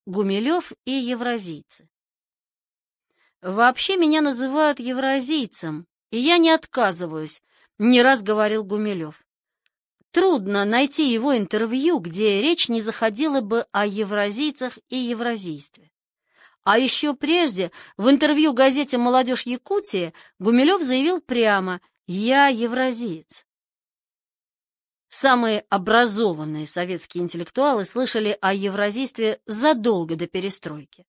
Гумилев и евразийцы. «Вообще меня называют евразийцем, и я не отказываюсь», — не раз говорил Гумилев. Трудно найти его интервью, где речь не заходила бы о евразийцах и евразийстве. А еще прежде, в интервью газете «Молодежь Якутии» Гумилев заявил прямо: «Я евразиец». Самые образованные советские интеллектуалы слышали о евразийстве задолго до перестройки.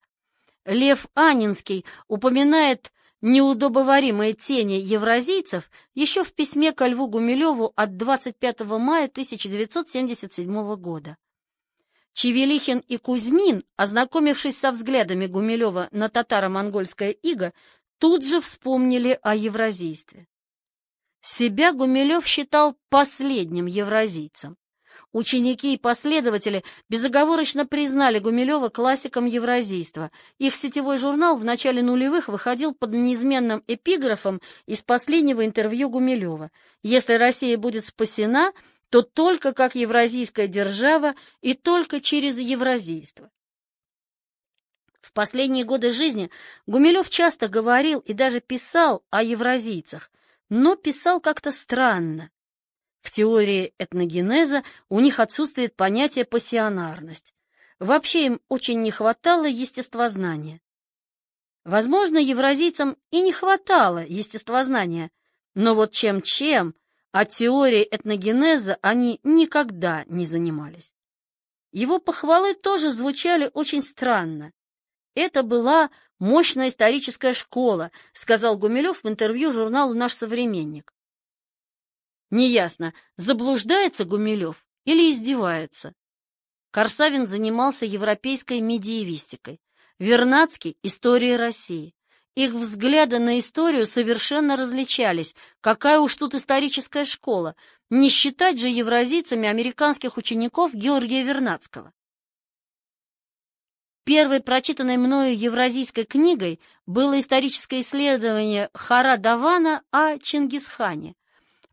Лев Анинский упоминает неудобоваримые тени евразийцев еще в письме ко Льву Гумилеву от 25 мая 1977 года. Чевелихин и Кузьмин, ознакомившись со взглядами Гумилева на татаро-монгольское иго, тут же вспомнили о евразийстве. Себя Гумилев считал последним евразийцем. Ученики и последователи безоговорочно признали Гумилева классиком евразийства. Их сетевой журнал в начале нулевых выходил под неизменным эпиграфом из последнего интервью Гумилева: «Если Россия будет спасена, то только как евразийская держава и только через евразийство». В последние годы жизни Гумилев часто говорил и даже писал о евразийцах, но писал как-то странно. В теории этногенеза у них отсутствует понятие пассионарность. Вообще им очень не хватало естествознания. Возможно, евразийцам и не хватало естествознания, но вот чем-чем, а теорией этногенеза они никогда не занимались. Его похвалы тоже звучали очень странно. «Это была мощная историческая школа», — сказал Гумилев в интервью журналу «Наш современник». Неясно, заблуждается Гумилев или издевается. Корсавин занимался европейской медиевистикой, Вернадский — историей России. Их взгляды на историю совершенно различались. Какая уж тут историческая школа, не считать же евразийцами американских учеников Георгия Вернадского. Первой прочитанной мною евразийской книгой было историческое исследование Хара Давана о Чингисхане.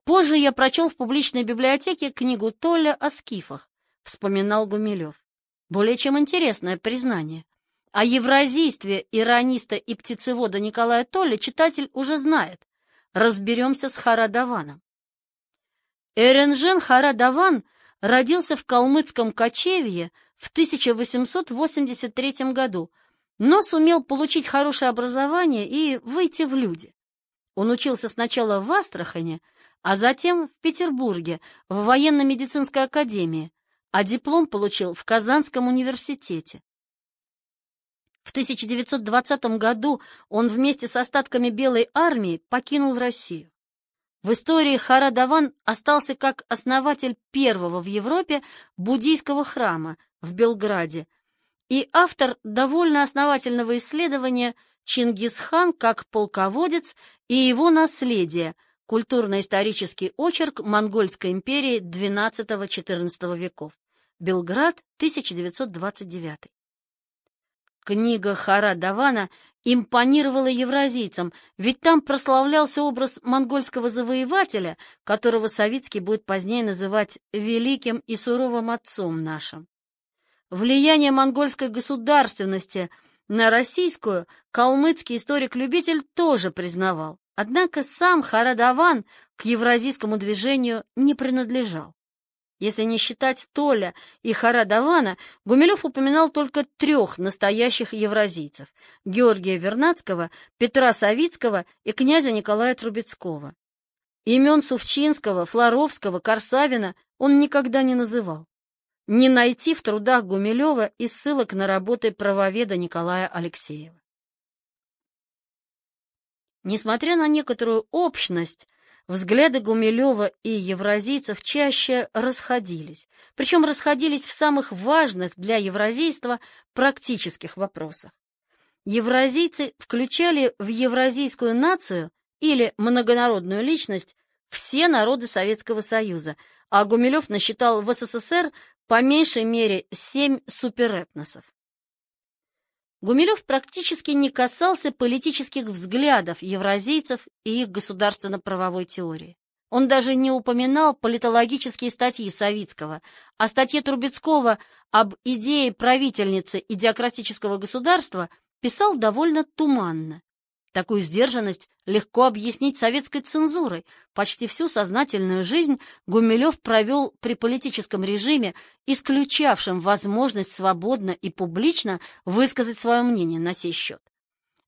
Позже я прочел в публичной библиотеке книгу Толля о скифах, вспоминал Гумилев. Более чем интересное признание. О евразийстве ираниста и птицевода Николая Толля читатель уже знает. Разберемся с Хара Даваном. Эренжен Хара Даван родился в калмыцком кочевье в 1883 году, но сумел получить хорошее образование и выйти в люди. Он учился сначала в Астрахани, а затем в Петербурге, в военно-медицинской академии, а диплом получил в Казанском университете. В 1920 году он вместе с остатками Белой армии покинул Россию. В истории Хара Даван остался как основатель первого в Европе буддийского храма в Белграде и автор довольно основательного исследования «Чингисхан как полководец и его наследие. Культурно-исторический очерк Монгольской империи XII-XIV веков. Белград, 1929». Книга Хара Давана импонировала евразийцам, ведь там прославлялся образ монгольского завоевателя, которого Савицкий будет позднее называть «великим и суровым отцом нашим». Влияние монгольской государственности на российскую калмыцкий историк-любитель тоже признавал. Однако сам Хара Даван к евразийскому движению не принадлежал. Если не считать Толля и Хара Давана, Гумилев упоминал только трех настоящих евразийцев – Георгия Вернадского, Петра Савицкого и князя Николая Трубецкого. Имен Сувчинского, Флоровского, Корсавина он никогда не называл. Не найти в трудах Гумилева и ссылок на работы правоведа Николая Алексеева. Несмотря на некоторую общность, взгляды Гумилева и евразийцев чаще расходились, причем расходились в самых важных для евразийства практических вопросах. Евразийцы включали в евразийскую нацию или многонародную личность все народы Советского Союза, а Гумилев насчитал в СССР по меньшей мере 7 суперэтносов. Гумилев практически не касался политических взглядов евразийцев и их государственно-правовой теории. Он даже не упоминал политологические статьи Савицкого, а статье Трубецкого об идее правительницы идеократического государства писал довольно туманно. Такую сдержанность легко объяснить советской цензурой. Почти всю сознательную жизнь Гумилев провел при политическом режиме, исключавшем возможность свободно и публично высказать свое мнение на сей счет.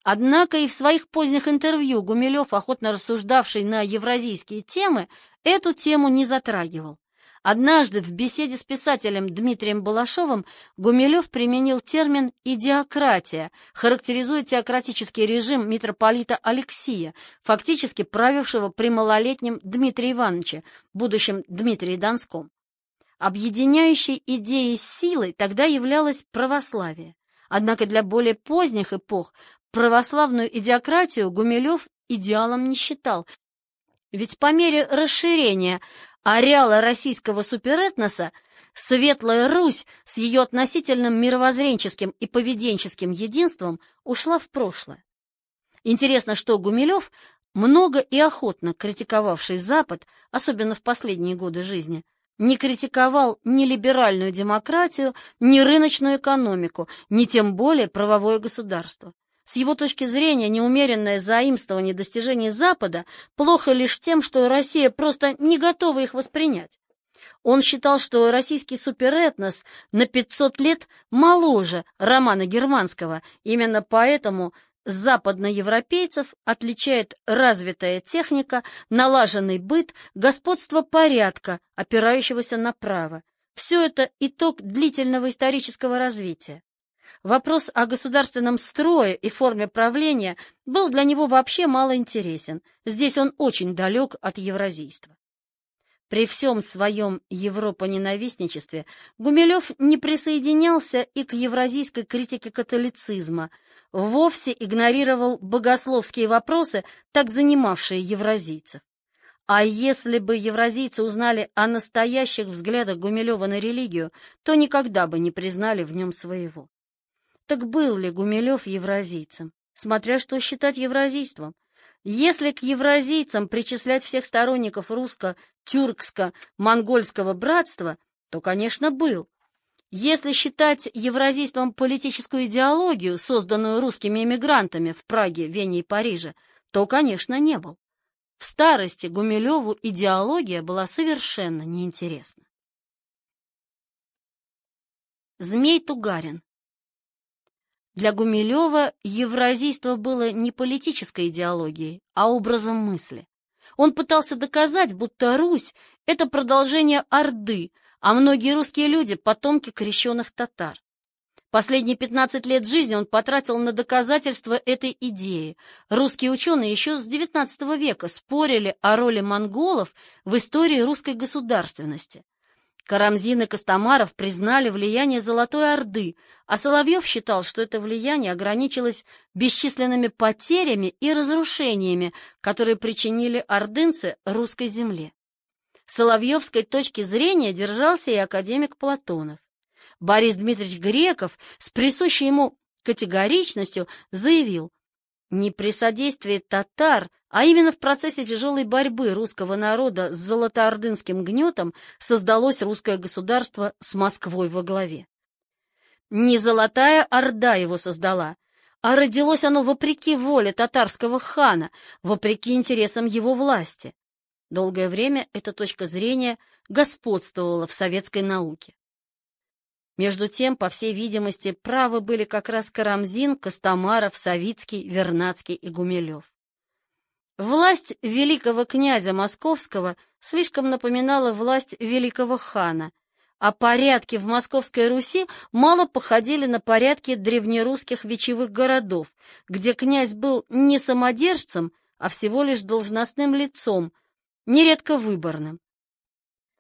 Однако и в своих поздних интервью Гумилев, охотно рассуждавший на евразийские темы, эту тему не затрагивал. Однажды в беседе с писателем Дмитрием Балашовым Гумилев применил термин «идеократия», характеризуя теократический режим митрополита Алексия, фактически правившего при малолетнем Дмитрии Ивановиче, будущем Дмитрии Донском. Объединяющей идеей силой тогда являлось православие. Однако для более поздних эпох православную идеократию Гумилев идеалом не считал, ведь по мере расширения ареала российского суперэтноса Светлая Русь с ее относительным мировоззренческим и поведенческим единством ушла в прошлое. Интересно, что Гумилев, много и охотно критиковавший Запад, особенно в последние годы жизни, не критиковал ни либеральную демократию, ни рыночную экономику, ни тем более правовое государство. С его точки зрения, неумеренное заимствование достижений Запада плохо лишь тем, что Россия просто не готова их воспринять. Он считал, что российский суперэтнос на 500 лет моложе романа Германского. Именно поэтому западноевропейцев отличает развитая техника, налаженный быт, господство порядка, опирающегося на право. Все это итог длительного исторического развития. Вопрос о государственном строе и форме правления был для него вообще мало интересен. Здесь он очень далек от евразийства. При всем своем европоненавистничестве Гумилев не присоединялся и к евразийской критике католицизма, вовсе игнорировал богословские вопросы, так занимавшие евразийцев. А если бы евразийцы узнали о настоящих взглядах Гумилева на религию, то никогда бы не признали в нем своего. Так был ли Гумилев евразийцем? Смотря что считать евразийством. Если к евразийцам причислять всех сторонников русско-тюркско-монгольского братства, то, конечно, был. Если считать евразийством политическую идеологию, созданную русскими эмигрантами в Праге, Вене и Париже, то, конечно, не был. В старости Гумилеву идеология была совершенно неинтересна. Змей Тугарин. Для Гумилева евразийство было не политической идеологией, а образом мысли. Он пытался доказать, будто Русь — это продолжение Орды, а многие русские люди — потомки крещеных татар. Последние 15 лет жизни он потратил на доказательство этой идеи. Русские ученые еще с XIX века спорили о роли монголов в истории русской государственности. Карамзин и Костомаров признали влияние Золотой Орды, а Соловьев считал, что это влияние ограничилось бесчисленными потерями и разрушениями, которые причинили ордынцы русской земле. Соловьевской точки зрения держался и академик Платонов. Борис Дмитриевич Греков с присущей ему категоричностью заявил: не при содействии татар, а именно в процессе тяжелой борьбы русского народа с золотоордынским гнетом создалось русское государство с Москвой во главе. Не Золотая Орда его создала, а родилось оно вопреки воле татарского хана, вопреки интересам его власти. Долгое время эта точка зрения господствовала в советской науке. Между тем, по всей видимости, правы были как раз Карамзин, Костомаров, Савицкий, Вернадский и Гумилев. Власть великого князя Московского слишком напоминала власть великого хана, а порядки в Московской Руси мало походили на порядки древнерусских вечевых городов, где князь был не самодержцем, а всего лишь должностным лицом, нередко выборным.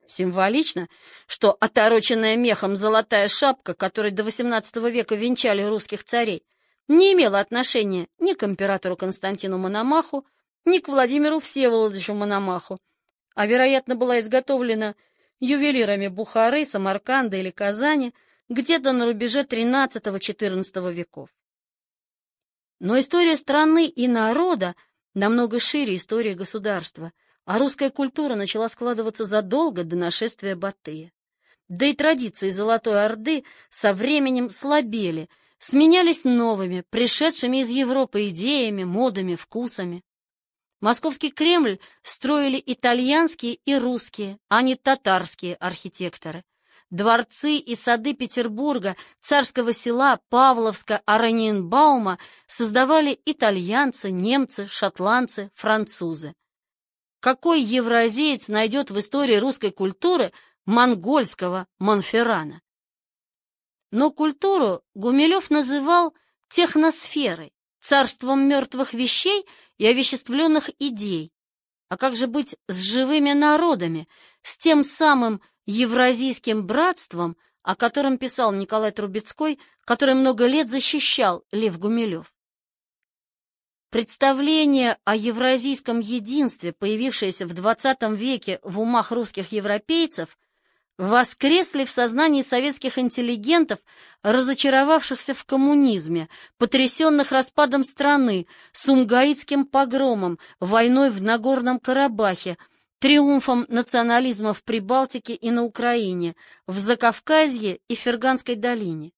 Символично, что отороченная мехом золотая шапка, которой до XVIII века венчали русских царей, не имела отношения ни к императору Константину Мономаху, ни к Владимиру Всеволодовичу Мономаху, а, вероятно, была изготовлена ювелирами Бухары, Самарканда или Казани где-то на рубеже XIII-XIV веков. Но история страны и народа намного шире истории государства. а русская культура начала складываться задолго до нашествия Батыя. Да и традиции Золотой Орды со временем слабели, сменялись новыми, пришедшими из Европы идеями, модами, вкусами. Московский Кремль строили итальянские и русские, а не татарские архитекторы. Дворцы и сады Петербурга, Царского Села, Павловска, Ораниенбаума создавали итальянцы, немцы, шотландцы, французы. Какой евразиец найдет в истории русской культуры монгольского Монферрана? Но культуру Гумилев называл техносферой, царством мертвых вещей и овеществленных идей. А как же быть с живыми народами, с тем самым евразийским братством, о котором писал Николай Трубецкой, который много лет защищал Лев Гумилев? Представление о евразийском единстве, появившееся в XX веке в умах русских европейцев, воскресли в сознании советских интеллигентов, разочаровавшихся в коммунизме, потрясенных распадом страны, сумгаитским погромом, войной в Нагорном Карабахе, триумфом национализма в Прибалтике и на Украине, в Закавказье и Ферганской долине.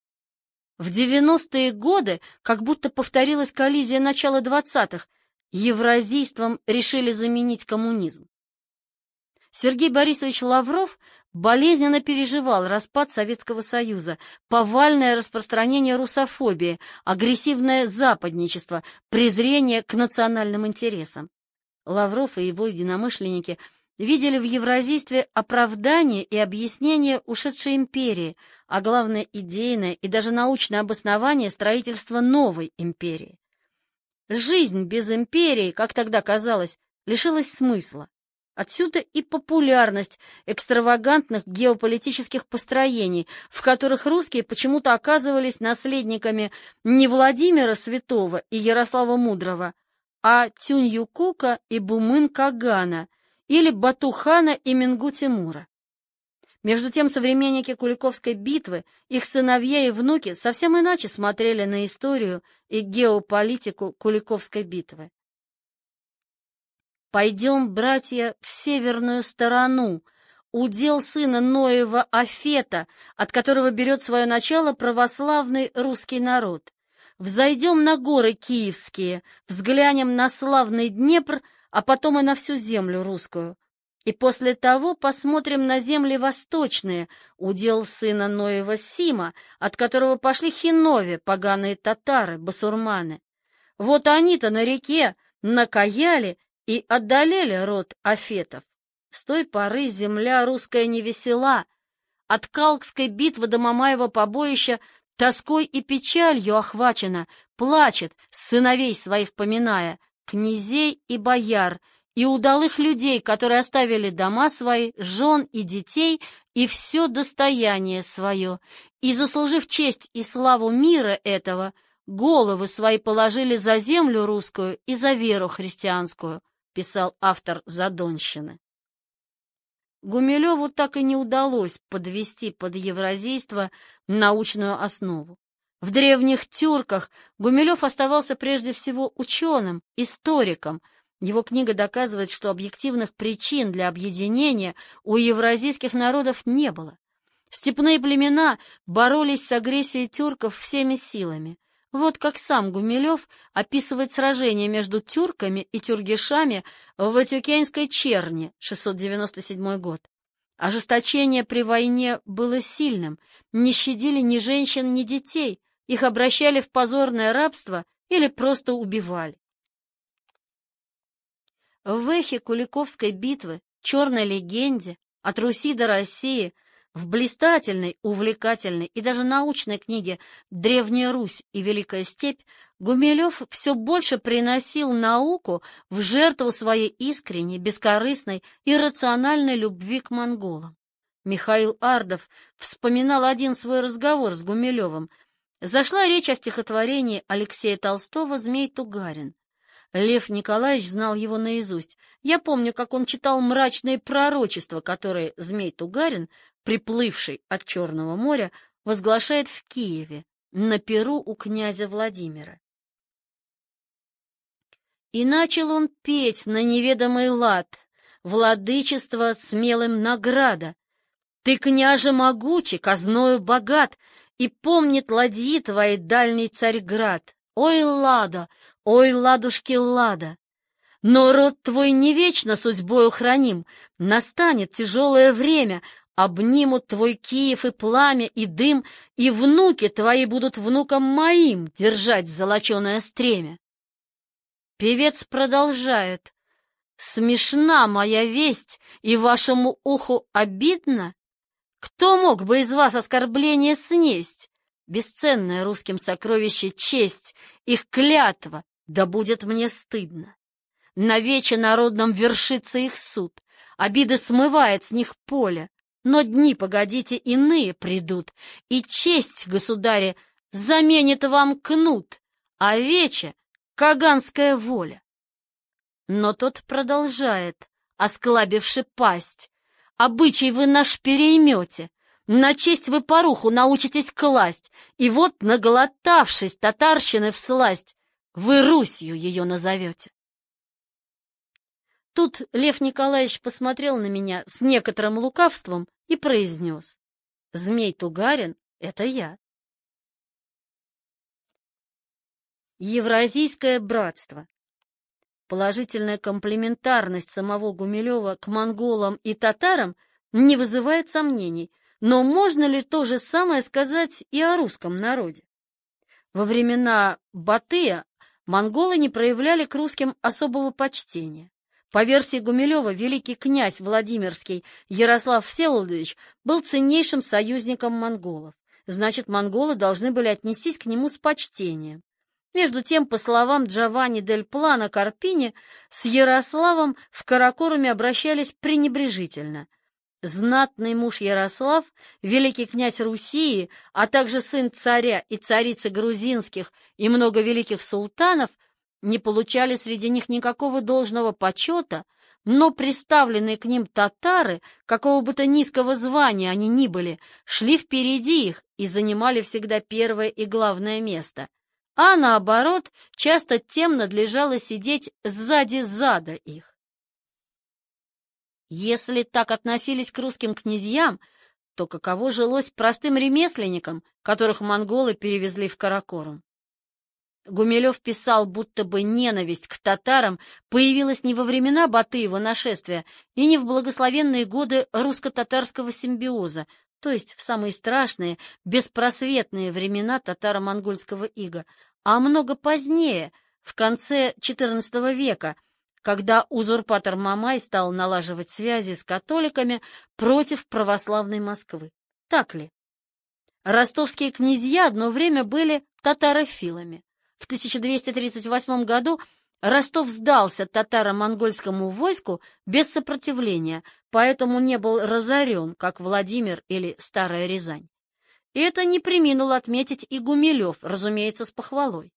В 90-е годы как будто повторилась коллизия начала 20-х, евразийством решили заменить коммунизм. Сергей Борисович Лавров болезненно переживал распад Советского Союза, повальное распространение русофобии, агрессивное западничество, презрение к национальным интересам. Лавров и его единомышленники видели в евразийстве оправдание и объяснение ушедшей империи, а главное идейное и даже научное обоснование строительства новой империи. Жизнь без империи, как тогда казалось, лишилась смысла. Отсюда и популярность экстравагантных геополитических построений, в которых русские почему-то оказывались наследниками не Владимира Святого и Ярослава Мудрого, а Тюнь-Юкука и Бумын-Кагана или Бату-хана и Менгу-Тимура. Между тем современники Куликовской битвы, их сыновья и внуки совсем иначе смотрели на историю и геополитику Куликовской битвы. «Пойдем, братья, в северную сторону, удел сына Ноева Афета, от которого берет свое начало православный русский народ. Взойдем на горы киевские, взглянем на славный Днепр, а потом и на всю землю русскую. И после того посмотрим на земли восточные, удел сына Ноева Сима, от которого пошли хинови, поганые татары, басурманы. Вот они-то на реке накаяли и одолели род Афетов. С той поры земля русская невесела. От Калкской битвы до Мамаева побоища тоской и печалью охвачена, плачет, сыновей своих поминая, князей и бояр, и удалых людей, которые оставили дома свои, жен и детей, и все достояние свое, и, заслужив честь и славу мира этого, головы свои положили за землю русскую и за веру христианскую, писал автор «Задонщины». Гумилеву так и не удалось подвести под евразийство научную основу. В древних тюрках Гумилев оставался прежде всего ученым, историком. Его книга доказывает, что объективных причин для объединения у евразийских народов не было. Степные племена боролись с агрессией тюрков всеми силами. Вот как сам Гумилев описывает сражение между тюрками и тюргешами в Ватюкенской черне, 697 год. Ожесточение при войне было сильным, не щадили ни женщин, ни детей, их обращали в позорное рабство или просто убивали. В эхе Куликовской битвы, черной легенде, от Руси до России, в блистательной, увлекательной и даже научной книге «Древняя Русь и Великая степь» Гумилев все больше приносил науку в жертву своей искренней, бескорыстной и рациональной любви к монголам. Михаил Ардов вспоминал один свой разговор с Гумилевым. Зашла речь о стихотворении Алексея Толстого «Змей Тугарин». Лев Николаевич знал его наизусть. Я помню, как он читал мрачные пророчества, которые Змей Тугарин, приплывший от Черного моря, возглашает в Киеве, на пиру у князя Владимира. И начал он петь на неведомый лад, владычество смелым награда. Ты, княже, могучий, казною богат, и помнит ладьи твои дальний Царьград. Ой, Лада, ой, ладушки Лада! Но род твой не вечно судьбою храним, настанет тяжелое время, обнимут твой Киев и пламя, и дым, и внуки твои будут внукам моим держать золоченое стремя. Певец продолжает. Смешна моя весть, и вашему уху обидно? Кто мог бы из вас оскорбление снесть? Бесценное русским сокровище честь, их клятва, да будет мне стыдно. На вече народном вершится их суд, обиды смывает с них поле, но дни, погодите, иные придут, и честь, государе, заменит вам кнут, а вече — каганская воля. Но тот продолжает, осклабивши пасть. Обычай вы наш переймете, на честь вы поруху научитесь класть, и вот, наголотавшись татарщины всласть, вы Русью ее назовете. Тут Лев Николаевич посмотрел на меня с некоторым лукавством и произнес. Змей Тугарин — это я. Евразийское братство. Положительная комплементарность самого Гумилева к монголам и татарам не вызывает сомнений, но можно ли то же самое сказать и о русском народе? Во времена Батыя монголы не проявляли к русским особого почтения. По версии Гумилева, великий князь Владимирский Ярослав Всеволодович был ценнейшим союзником монголов. Значит, монголы должны были отнестись к нему с почтением. Между тем, по словам Джованни дель Плано Карпини, с Ярославом в Каракоруме обращались пренебрежительно. Знатный муж Ярослав, великий князь Руси, а также сын царя и царицы грузинских и много великих султанов не получали среди них никакого должного почета, но приставленные к ним татары, какого бы то низкого звания они ни были, шли впереди их и занимали всегда первое и главное место, а наоборот, часто тем надлежало сидеть сзади зада их. Если так относились к русским князьям, то каково жилось простым ремесленникам, которых монголы перевезли в Каракорум? Гумилев писал, будто бы ненависть к татарам появилась не во времена Батыева нашествия и не в благословенные годы русско-татарского симбиоза, то есть в самые страшные, беспросветные времена татаро-монгольского ига, а много позднее, в конце XIV века, когда узурпатор Мамай стал налаживать связи с католиками против православной Москвы. Так ли? Ростовские князья одно время были татарофилами. В 1238 году Ростов сдался татаро-монгольскому войску без сопротивления, поэтому не был разорен, как Владимир или Старая Рязань. И это не преминул отметить и Гумилев, разумеется, с похвалой.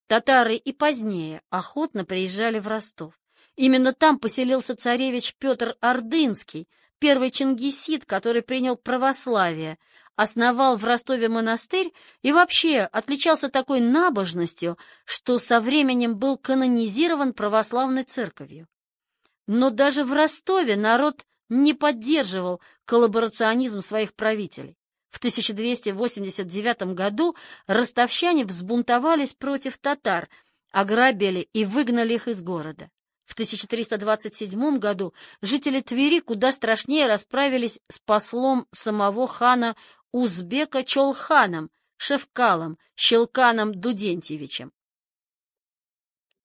Татары и позднее охотно приезжали в Ростов. Именно там поселился царевич Петр Ордынский, первый чингисид, который принял православие, основал в Ростове монастырь и вообще отличался такой набожностью, что со временем был канонизирован православной церковью. Но даже в Ростове народ не поддерживал коллаборационизм своих правителей. В 1289 году ростовчане взбунтовались против татар, ограбили и выгнали их из города. В 1327 году жители Твери куда страшнее расправились с послом самого хана Узбека Чолханом, Шевкалом, Щелканом Дудентьевичем.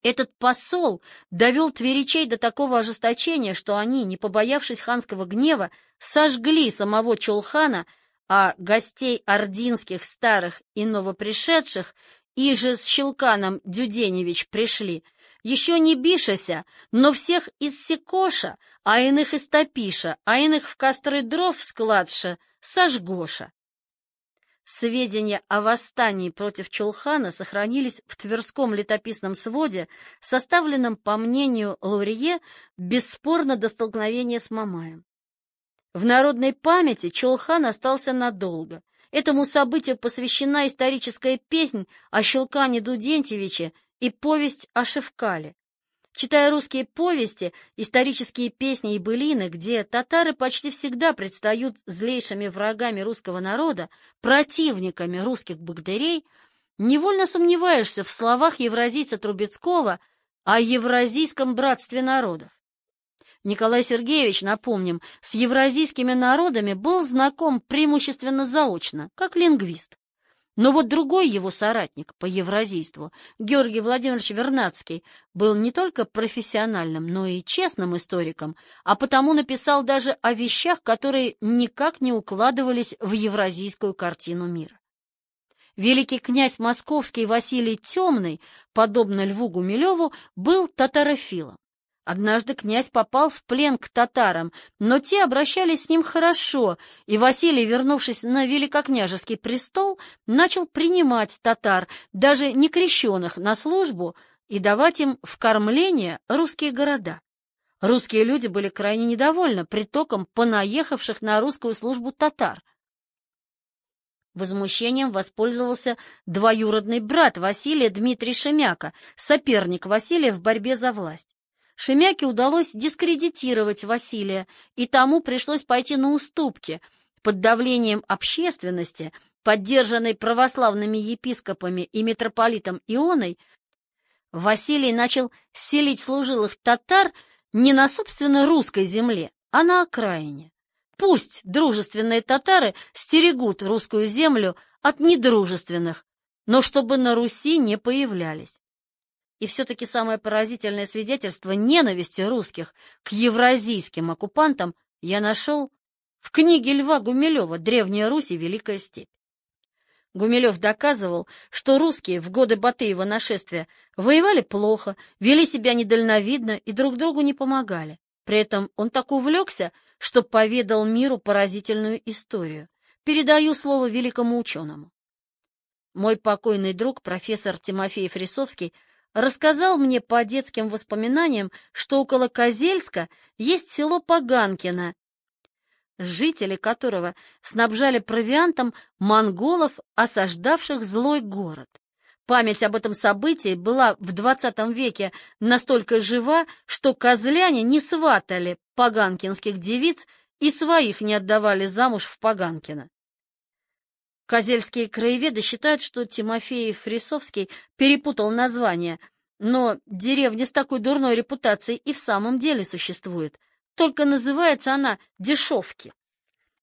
Этот посол довел тверичей до такого ожесточения, что они, не побоявшись ханского гнева, сожгли самого Чолхана, а гостей ординских старых и новопришедших, и же с Щелканом Дуденевич пришли, еще не бишася, но всех из секоша, а иных из топиша, а иных в костры дров складша, сожгоша. Сведения о восстании против Чолхана сохранились в Тверском летописном своде, составленном, по мнению Лурье, бесспорно до столкновения с Мамаем. В народной памяти Чолхан остался надолго. Этому событию посвящена историческая песнь о Щелкане Дудентьевиче и повесть о Шевкале. Читая русские повести, исторические песни и былины, где татары почти всегда предстают злейшими врагами русского народа, противниками русских богатырей, невольно сомневаешься в словах евразийца Трубецкого о евразийском братстве народов. Николай Сергеевич, напомним, с евразийскими народами был знаком преимущественно заочно, как лингвист. Но вот другой его соратник по евразийству, Георгий Владимирович Вернадский, был не только профессиональным, но и честным историком, а потому написал даже о вещах, которые никак не укладывались в евразийскую картину мира. Великий князь московский Василий Темный, подобно Льву Гумилеву, был татарофилом. Однажды князь попал в плен к татарам, но те обращались с ним хорошо, и Василий, вернувшись на великокняжеский престол, начал принимать татар, даже некрещенных, на службу и давать им в кормление русские города. Русские люди были крайне недовольны притоком понаехавших на русскую службу татар. Возмущением воспользовался двоюродный брат Василия Дмитрий Шемяка, соперник Василия в борьбе за власть. Шемяке удалось дискредитировать Василия, и тому пришлось пойти на уступки. Под давлением общественности, поддержанной православными епископами и митрополитом Ионой, Василий начал селить служилых татар не на собственно русской земле, а на окраине. Пусть дружественные татары стерегут русскую землю от недружественных, но чтобы на Руси не появлялись. И все-таки самое поразительное свидетельство ненависти русских к евразийским оккупантам я нашел в книге Льва Гумилева «Древняя Русь и Великая степь». Гумилев доказывал, что русские в годы Батыева нашествия воевали плохо, вели себя недальновидно и друг другу не помогали. При этом он так увлекся, что поведал миру поразительную историю. Передаю слово великому ученому. Мой покойный друг, профессор Тимофей Фрисовский, рассказал мне по детским воспоминаниям, что около Козельска есть село Поганкино, жители которого снабжали провиантом монголов, осаждавших злой город. Память об этом событии была в XX веке настолько жива, что козляне не сватали поганкинских девиц и своих не отдавали замуж в Поганкино. Козельские краеведы считают, что Тимофей Фрисовский перепутал название, но деревня с такой дурной репутацией и в самом деле существует, только называется она Дешевки.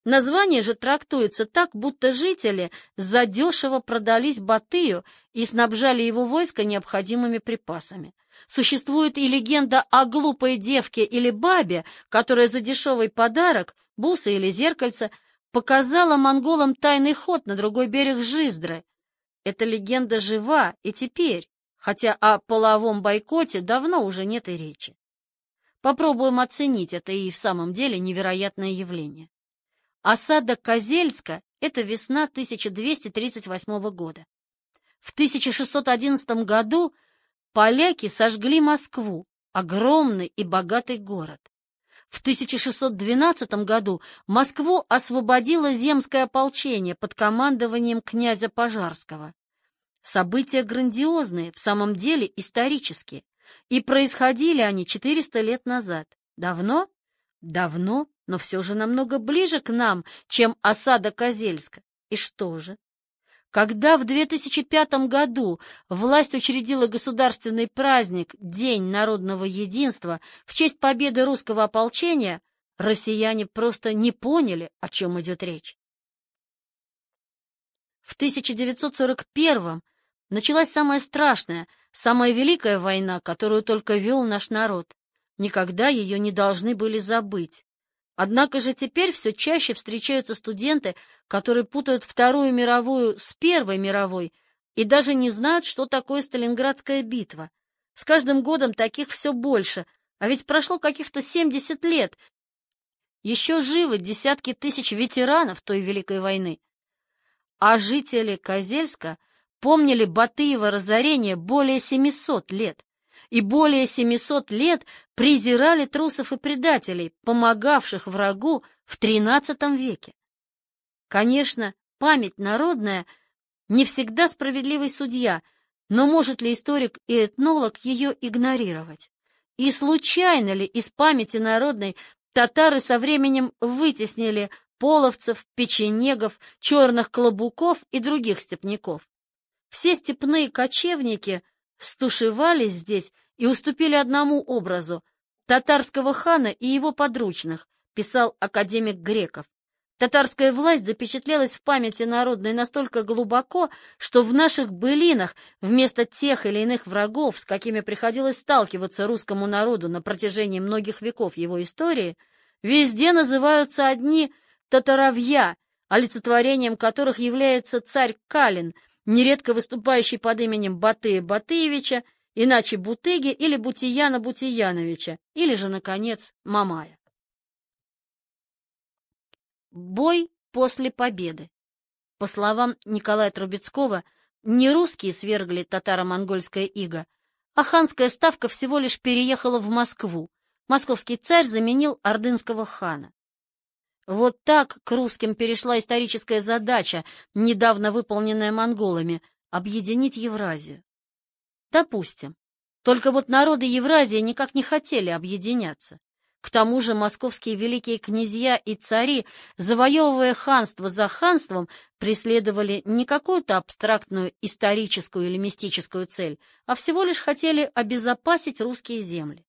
Название же трактуется так, будто жители задешево продались Батыю и снабжали его войско необходимыми припасами. Существует и легенда о глупой девке или бабе, которая за дешевый подарок, бусы или зеркальце, показала монголам тайный ход на другой берег Жиздры. Эта легенда жива и теперь, хотя о половом бойкоте давно уже нет и речи. Попробуем оценить это и в самом деле невероятное явление. Осада Козельска — это весна 1238 года. В 1611 году поляки сожгли Москву, огромный и богатый город. В 1612 году Москву освободило земское ополчение под командованием князя Пожарского. События грандиозные, в самом деле исторические, и происходили они 400 лет назад. Давно? Давно, но все же намного ближе к нам, чем осада Козельска. И что же? Когда в 2005 году власть учредила государственный праздник День народного единства в честь победы русского ополчения, россияне просто не поняли, о чем идет речь. В 1941 началась самая страшная, самая великая война, которую только вел наш народ. Никогда ее не должны были забыть. Однако же теперь все чаще встречаются студенты, которые путают Вторую мировую с Первой мировой и даже не знают, что такое Сталинградская битва. С каждым годом таких все больше, а ведь прошло каких-то 70 лет. Еще живы десятки тысяч ветеранов той Великой войны. А жители Козельска помнили Батыево разорение более 700 лет. И более 700 лет презирали трусов и предателей, помогавших врагу в XIII веке. Конечно, память народная не всегда справедливый судья, но может ли историк и этнолог ее игнорировать? И случайно ли из памяти народной татары со временем вытеснили половцев, печенегов, черных клобуков и других степняков? Все степные кочевники стушевались здесь и уступили одному образу — татарского хана и его подручных, писал академик Греков. Татарская власть запечатлелась в памяти народной настолько глубоко, что в наших былинах вместо тех или иных врагов, с какими приходилось сталкиваться русскому народу на протяжении многих веков его истории, везде называются одни татаровья, олицетворением которых является царь Калин, нередко выступающий под именем Батыя Батыевича, иначе Бутыги или Бутияна Бутияновича, или же, наконец, Мамая. Бой после победы. По словам Николая Трубецкого, не русские свергли татаро-монгольское иго, а ханская ставка всего лишь переехала в Москву. Московский царь заменил ордынского хана. Вот так к русским перешла историческая задача, недавно выполненная монголами — объединить Евразию. Допустим. Только вот народы Евразии никак не хотели объединяться. К тому же московские великие князья и цари, завоевывая ханство за ханством, преследовали не какую-то абстрактную историческую или мистическую цель, а всего лишь хотели обезопасить русские земли.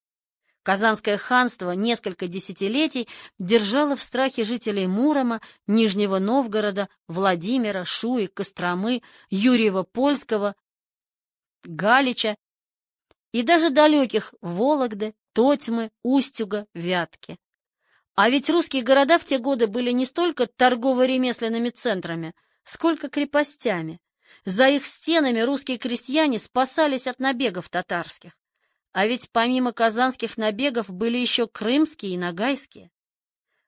Казанское ханство несколько десятилетий держало в страхе жителей Мурома, Нижнего Новгорода, Владимира, Шуи, Костромы, Юрьева-Польского, Галича и даже далеких Вологды, Тотьмы, Устюга, Вятки. А ведь русские города в те годы были не столько торгово-ремесленными центрами, сколько крепостями. За их стенами русские крестьяне спасались от набегов татарских. А ведь помимо казанских набегов были еще крымские и ногайские.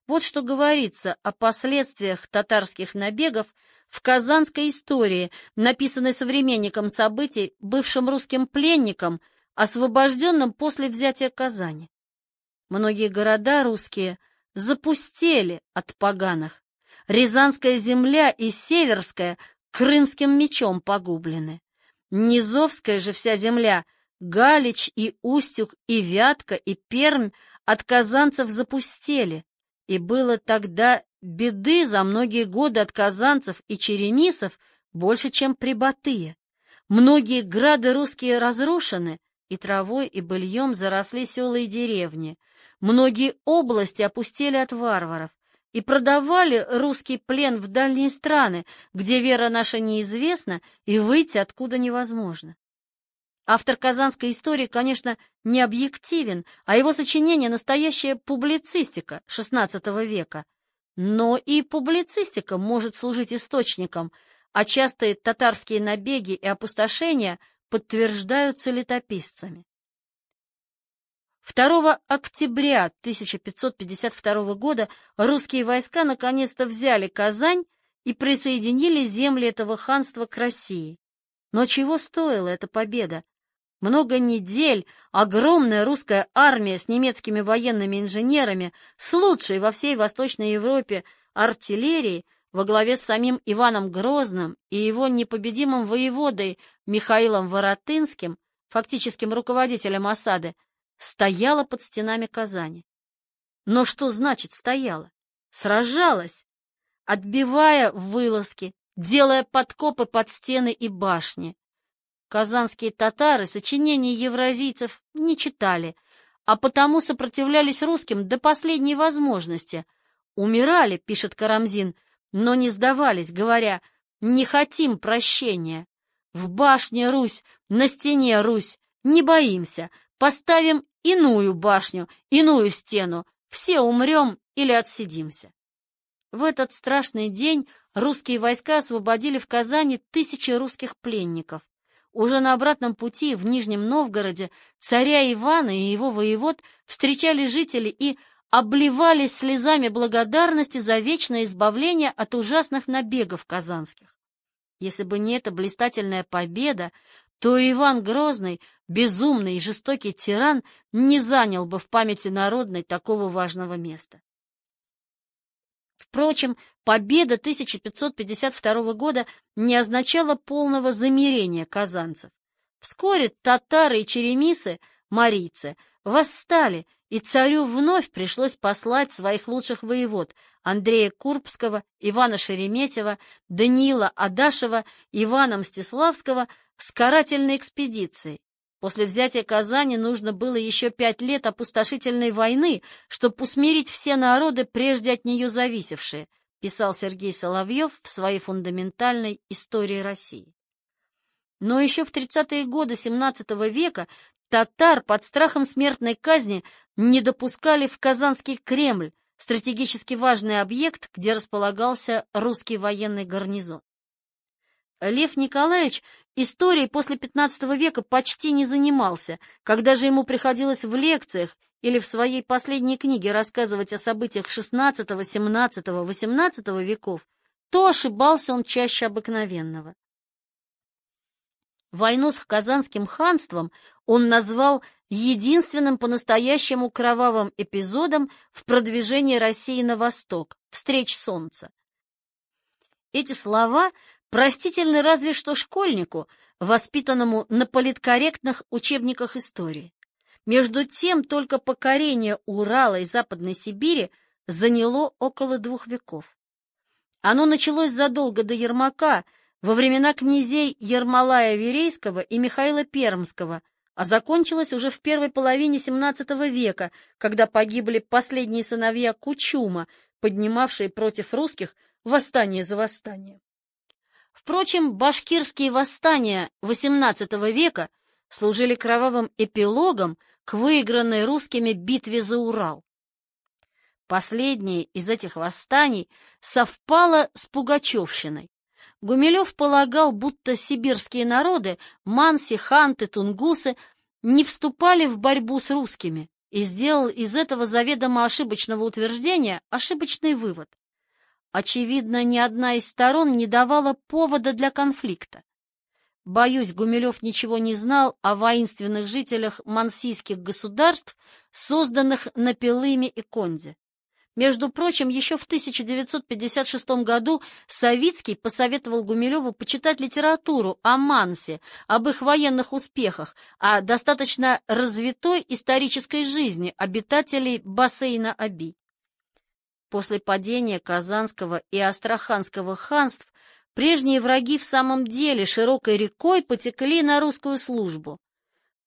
Вот что говорится о последствиях татарских набегов в казанской истории, написанной современником событий, бывшим русским пленником, освобожденным после взятия Казани. Многие города русские запустели от поганых. Рязанская земля и Северская крымским мечом погублены. Низовская же вся земля, Галич и Устюг и Вятка и Пермь от казанцев запустели, и было тогда беды за многие годы от казанцев и черемисов больше, чем при Батыя. Многие грады русские разрушены, и травой и быльем заросли села и деревни. Многие области опустели от варваров, и продавали русский плен в дальние страны, где вера наша неизвестна и выйти откуда невозможно. Автор казанской истории, конечно, не объективен, а его сочинение — настоящая публицистика XVI века. Но и публицистика может служить источником, а частые татарские набеги и опустошения подтверждаются летописцами. 2 октября 1552 года русские войска наконец-то взяли Казань и присоединили земли этого ханства к России. Но чего стоила эта победа? Много недель огромная русская армия с немецкими военными инженерами, с лучшей во всей Восточной Европе артиллерией, во главе с самим Иваном Грозным и его непобедимым воеводой Михаилом Воротынским, фактическим руководителем осады, стояла под стенами Казани. Но что значит стояла? Сражалась, отбивая вылазки, делая подкопы под стены и башни. Казанские татары сочинений евразийцев не читали, а потому сопротивлялись русским до последней возможности. Умирали, пишет Карамзин, но не сдавались, говоря: «Не хотим прощения. В башне Русь, на стене Русь, не боимся, поставим иную башню, иную стену, все умрем или отсидимся». В этот страшный день русские войска освободили в Казани тысячи русских пленников. Уже на обратном пути в Нижнем Новгороде царя Ивана и его воевод встречали жители и обливались слезами благодарности за вечное избавление от ужасных набегов казанских. Если бы не эта блистательная победа, то Иван Грозный, безумный и жестокий тиран, не занял бы в памяти народной такого важного места. Впрочем, победа 1552 года не означала полного замирения казанцев. Вскоре татары и черемисы, марийцы, восстали, и царю вновь пришлось послать своих лучших воевод Андрея Курбского, Ивана Шереметьева, Даниила Адашева, Ивана Мстиславского с карательной экспедицией. После взятия Казани нужно было еще 5 лет опустошительной войны, чтобы усмирить все народы, прежде от нее зависевшие, писал Сергей Соловьев в своей фундаментальной истории России. Но еще в 30-е годы XVII века татар под страхом смертной казни не допускали в Казанский Кремль, стратегически важный объект, где располагался русский военный гарнизон. Лев Николаевич историей после XV века почти не занимался, когда же ему приходилось в лекциях или в своей последней книге рассказывать о событиях XVI, XVII, XVIII веков, то ошибался он чаще обыкновенного. Войну с Казанским ханством он назвал единственным по-настоящему кровавым эпизодом в продвижении России на восток, встреч солнца. Эти слова простительны разве что школьнику, воспитанному на политкорректных учебниках истории. Между тем, только покорение Урала и Западной Сибири заняло около 2 веков. Оно началось задолго до Ермака, во времена князей Ермолая-Верейского и Михаила Пермского, а закончилось уже в первой половине XVII века, когда погибли последние сыновья Кучума, поднимавшие против русских восстание за восстанием. Впрочем, башкирские восстания XVIII века служили кровавым эпилогом к выигранной русскими битве за Урал. Последнее из этих восстаний совпало с Пугачевщиной. Гумилев полагал, будто сибирские народы, манси, ханты, тунгусы, не вступали в борьбу с русскими, и сделал из этого заведомо ошибочного утверждения ошибочный вывод. Очевидно, ни одна из сторон не давала повода для конфликта. Боюсь, Гумилев ничего не знал о воинственных жителях мансийских государств, созданных на Пелыме и Конде. Между прочим, еще в 1956 году Савицкий посоветовал Гумилеву почитать литературу о Мансе, об их военных успехах, о достаточно развитой исторической жизни обитателей бассейна Оби. После падения Казанского и Астраханского ханств прежние враги в самом деле широкой рекой потекли на русскую службу.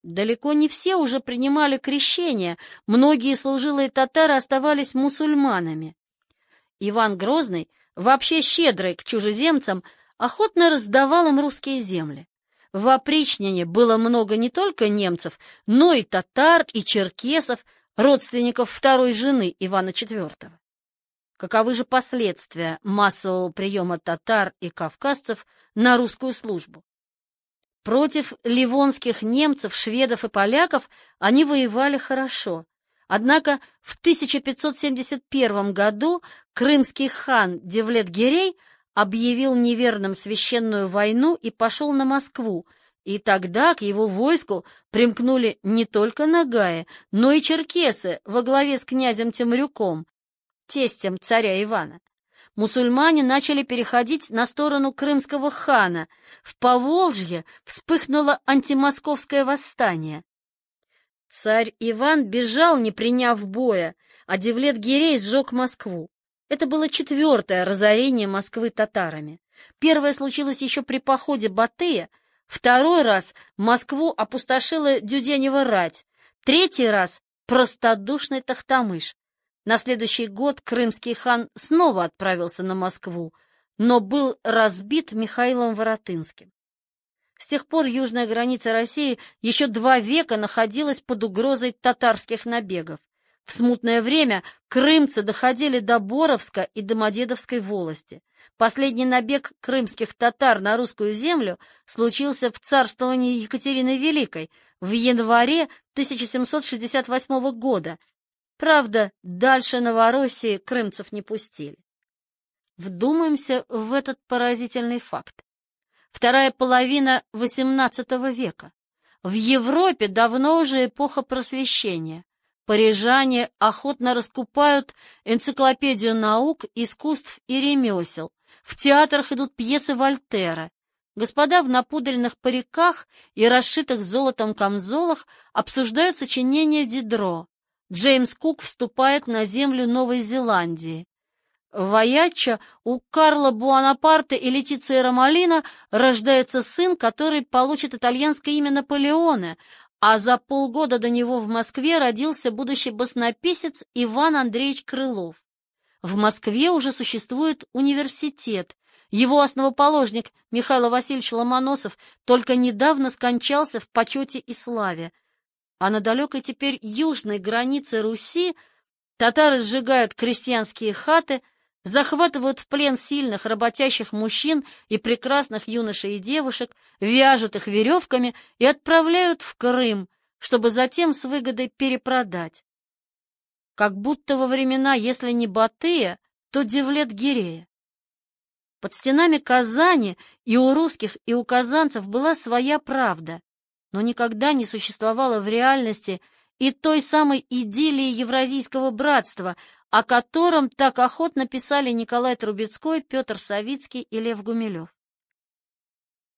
Далеко не все уже принимали крещение, многие служилые татары оставались мусульманами. Иван Грозный, вообще щедрый к чужеземцам, охотно раздавал им русские земли. В опричнине было много не только немцев, но и татар, и черкесов, родственников второй жены Ивана IV. Каковы же последствия массового приема татар и кавказцев на русскую службу? Против ливонских немцев, шведов и поляков они воевали хорошо. Однако в 1571 году крымский хан Девлет-Гирей объявил неверным священную войну и пошел на Москву, и тогда к его войску примкнули не только нагаи, но и черкесы во главе с князем Темрюком, тестем царя Ивана. Мусульмане начали переходить на сторону крымского хана. В Поволжье вспыхнуло антимосковское восстание. Царь Иван бежал, не приняв боя, а Девлет-Гирей сжег Москву. Это было 4-е разорение Москвы татарами. Первое случилось еще при походе Батыя, 2-й раз Москву опустошила Дюденева рать, 3-й раз простодушный Тохтамыш. На следующий год крымский хан снова отправился на Москву, но был разбит Михаилом Воротынским. С тех пор южная граница России еще 2 века находилась под угрозой татарских набегов. В смутное время крымцы доходили до Боровска и Домодедовской волости. Последний набег крымских татар на русскую землю случился в царствовании Екатерины Великой в январе 1768 года. Правда, дальше Новороссии крымцев не пустили. Вдумаемся в этот поразительный факт. Вторая половина XVIII века. В Европе давно уже эпоха просвещения. Парижане охотно раскупают энциклопедию наук, искусств и ремесел. В театрах идут пьесы Вольтера. господа в напудренных париках и расшитых золотом камзолах обсуждают сочинение Дидро. Джеймс Кук вступает на землю Новой Зеландии. В Аяччо у Карла Буонапарте и Летиции Ромолино рождается сын, который получит итальянское имя Наполеона, а за полгода до него в Москве родился будущий баснописец Иван Андреевич Крылов. В Москве уже существует университет. Его основоположник Михаил Васильевич Ломоносов только недавно скончался в почете и славе. А на далекой теперь южной границе Руси татары сжигают крестьянские хаты, захватывают в плен сильных работящих мужчин и прекрасных юношей и девушек, вяжут их веревками и отправляют в Крым, чтобы затем с выгодой перепродать. Как будто во времена, если не Батыя, то Девлет-Гирея. Под стенами Казани и у русских, и у казанцев была своя правда, но никогда не существовало в реальности и той самой идиллии Евразийского братства, о котором так охотно писали Николай Трубецкой, Петр Савицкий и Лев Гумилев.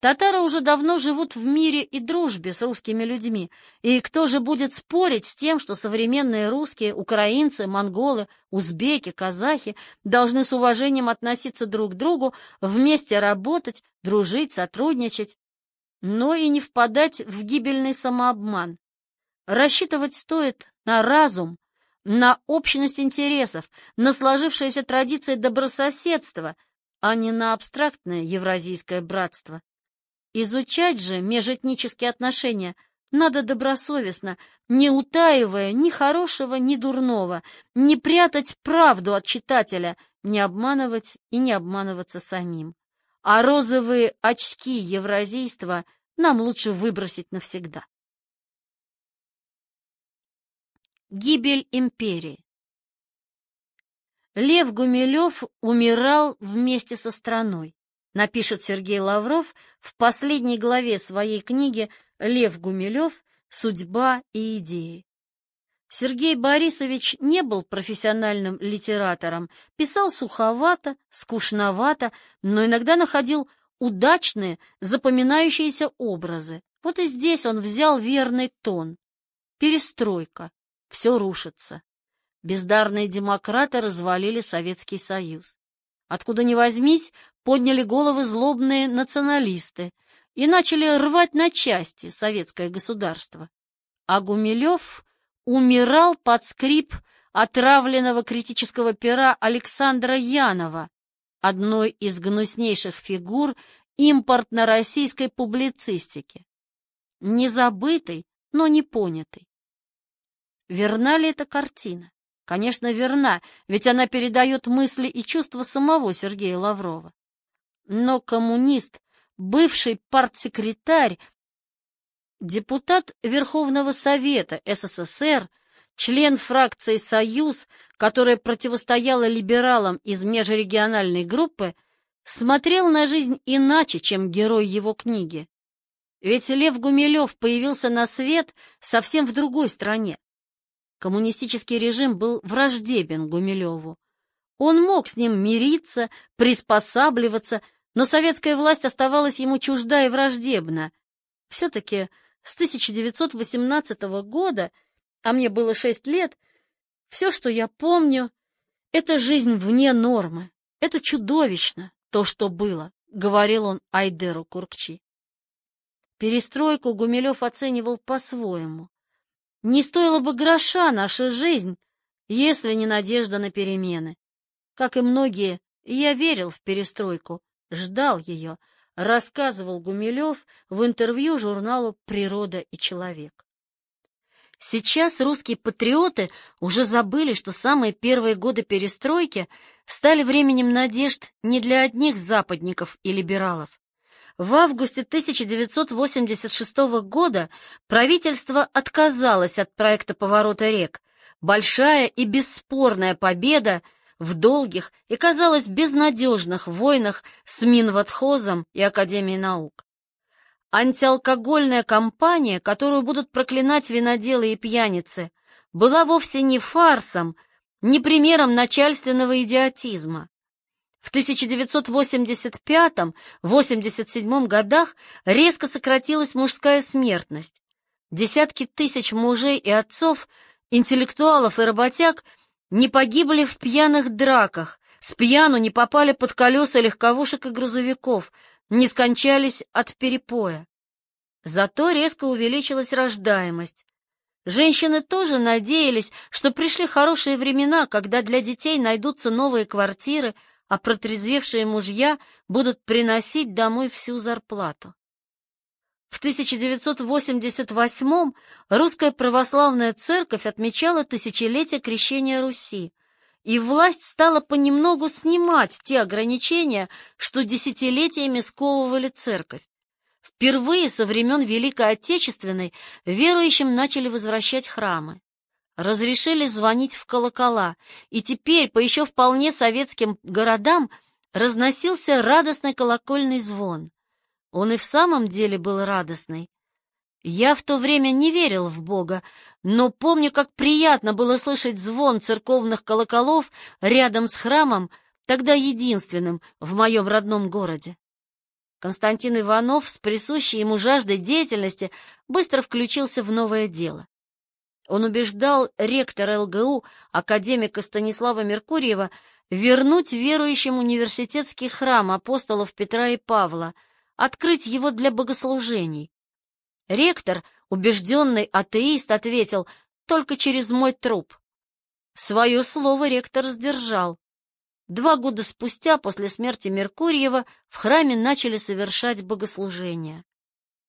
Татары уже давно живут в мире и дружбе с русскими людьми, и кто же будет спорить с тем, что современные русские, украинцы, монголы, узбеки, казахи должны с уважением относиться друг к другу, вместе работать, дружить, сотрудничать, но и не впадать в гибельный самообман. Рассчитывать стоит на разум, на общность интересов, на сложившиеся традиции добрососедства, а не на абстрактное евразийское братство. Изучать же межэтнические отношения надо добросовестно, не утаивая ни хорошего, ни дурного, не прятать правду от читателя, не обманывать и не обманываться самим. А розовые очки евразийства нам лучше выбросить навсегда. Гибель империи. Лев Гумилев умирал вместе со страной, напишет Сергей Лавров в последней главе своей книги «Лев Гумилев. Судьба и идеи». Сергей Борисович не был профессиональным литератором, писал суховато, скучновато, но иногда находил удачные, запоминающиеся образы. Вот и здесь он взял верный тон. Перестройка. Все рушится. Бездарные демократы развалили Советский Союз. Откуда ни возьмись, подняли головы злобные националисты и начали рвать на части советское государство. А Гумилев умирал под скрип отравленного критического пера Александра Янова, одной из гнуснейших фигур импортно-российской публицистики. Незабытый, но не понятый. Верна ли эта картина? Конечно, верна, ведь она передает мысли и чувства самого Сергея Лаврова. Но коммунист, бывший партсекретарь, депутат Верховного Совета СССР, член фракции «Союз», которая противостояла либералам из межрегиональной группы, смотрел на жизнь иначе, чем герой его книги. Ведь Лев Гумилев появился на свет совсем в другой стране. Коммунистический режим был враждебен Гумилеву. Он мог с ним мириться, приспосабливаться, но советская власть оставалась ему чужда и враждебна. Все-таки с 1918 года, а мне было 6 лет, все, что я помню, это жизнь вне нормы. Это чудовищно, то, что было, говорил он Айдеру Куркчи. Перестройку Гумилев оценивал по-своему. Не стоило бы гроша наша жизнь, если не надежда на перемены. Как и многие, я верил в перестройку, ждал ее, рассказывал Гумилев в интервью журналу «Природа и человек». Сейчас русские патриоты уже забыли, что самые первые годы перестройки стали временем надежд не для одних западников и либералов. В августе 1986 года правительство отказалось от проекта поворота рек. Большая и бесспорная победа в долгих и, казалось, безнадежных войнах с Минводхозом и Академией наук. Антиалкогольная кампания, которую будут проклинать виноделы и пьяницы, была вовсе не фарсом, не примером начальственного идиотизма. В 1985-87 годах резко сократилась мужская смертность. Десятки тысяч мужей и отцов, интеллектуалов и работяг не погибли в пьяных драках, с пьяну не попали под колеса легковушек и грузовиков, не скончались от перепоя. Зато резко увеличилась рождаемость. Женщины тоже надеялись, что пришли хорошие времена, когда для детей найдутся новые квартиры, а протрезвевшие мужья будут приносить домой всю зарплату. В 1988-м Русская Православная Церковь отмечала тысячелетие крещения Руси, и власть стала понемногу снимать те ограничения, что десятилетиями сковывали церковь. Впервые со времен Великой Отечественной верующим начали возвращать храмы. Разрешили звонить в колокола, и теперь по еще вполне советским городам разносился радостный колокольный звон. Он и в самом деле был радостный. Я в то время не верил в Бога, но помню, как приятно было слышать звон церковных колоколов рядом с храмом, тогда единственным в моем родном городе. Константин Иванов с присущей ему жаждой деятельности быстро включился в новое дело. Он убеждал ректора ЛГУ, академика Станислава Меркурьева, вернуть верующим университетский храм апостолов Петра и Павла, открыть его для богослужений. Ректор, убежденный атеист, ответил: «Только через мой труп». Свое слово ректор сдержал. 2 года спустя, после смерти Меркурьева, в храме начали совершать богослужения.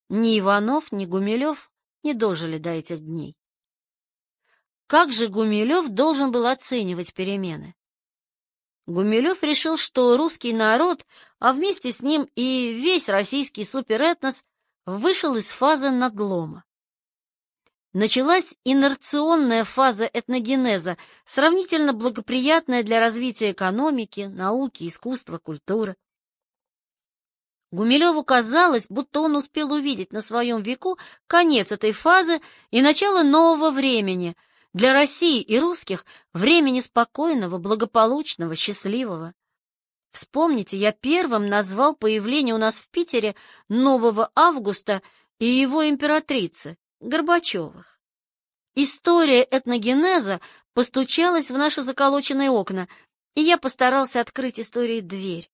Ни Иванов, ни Гумилев не дожили до этих дней. Как же Гумилев должен был оценивать перемены? Гумилев решил, что русский народ, а вместе с ним и весь российский суперэтнос, вышел из фазы надлома. Началась инерционная фаза этногенеза, сравнительно благоприятная для развития экономики, науки, искусства, культуры. Гумилеву казалось, будто он успел увидеть на своем веку конец этой фазы и начало нового времени, для России и русских времени спокойного, благополучного, счастливого. Вспомните, я первым назвал появление у нас в Питере нового Августа и его императрицы, Горбачевых. История этногенеза постучалась в наши заколоченные окна, и я постарался открыть истории дверь.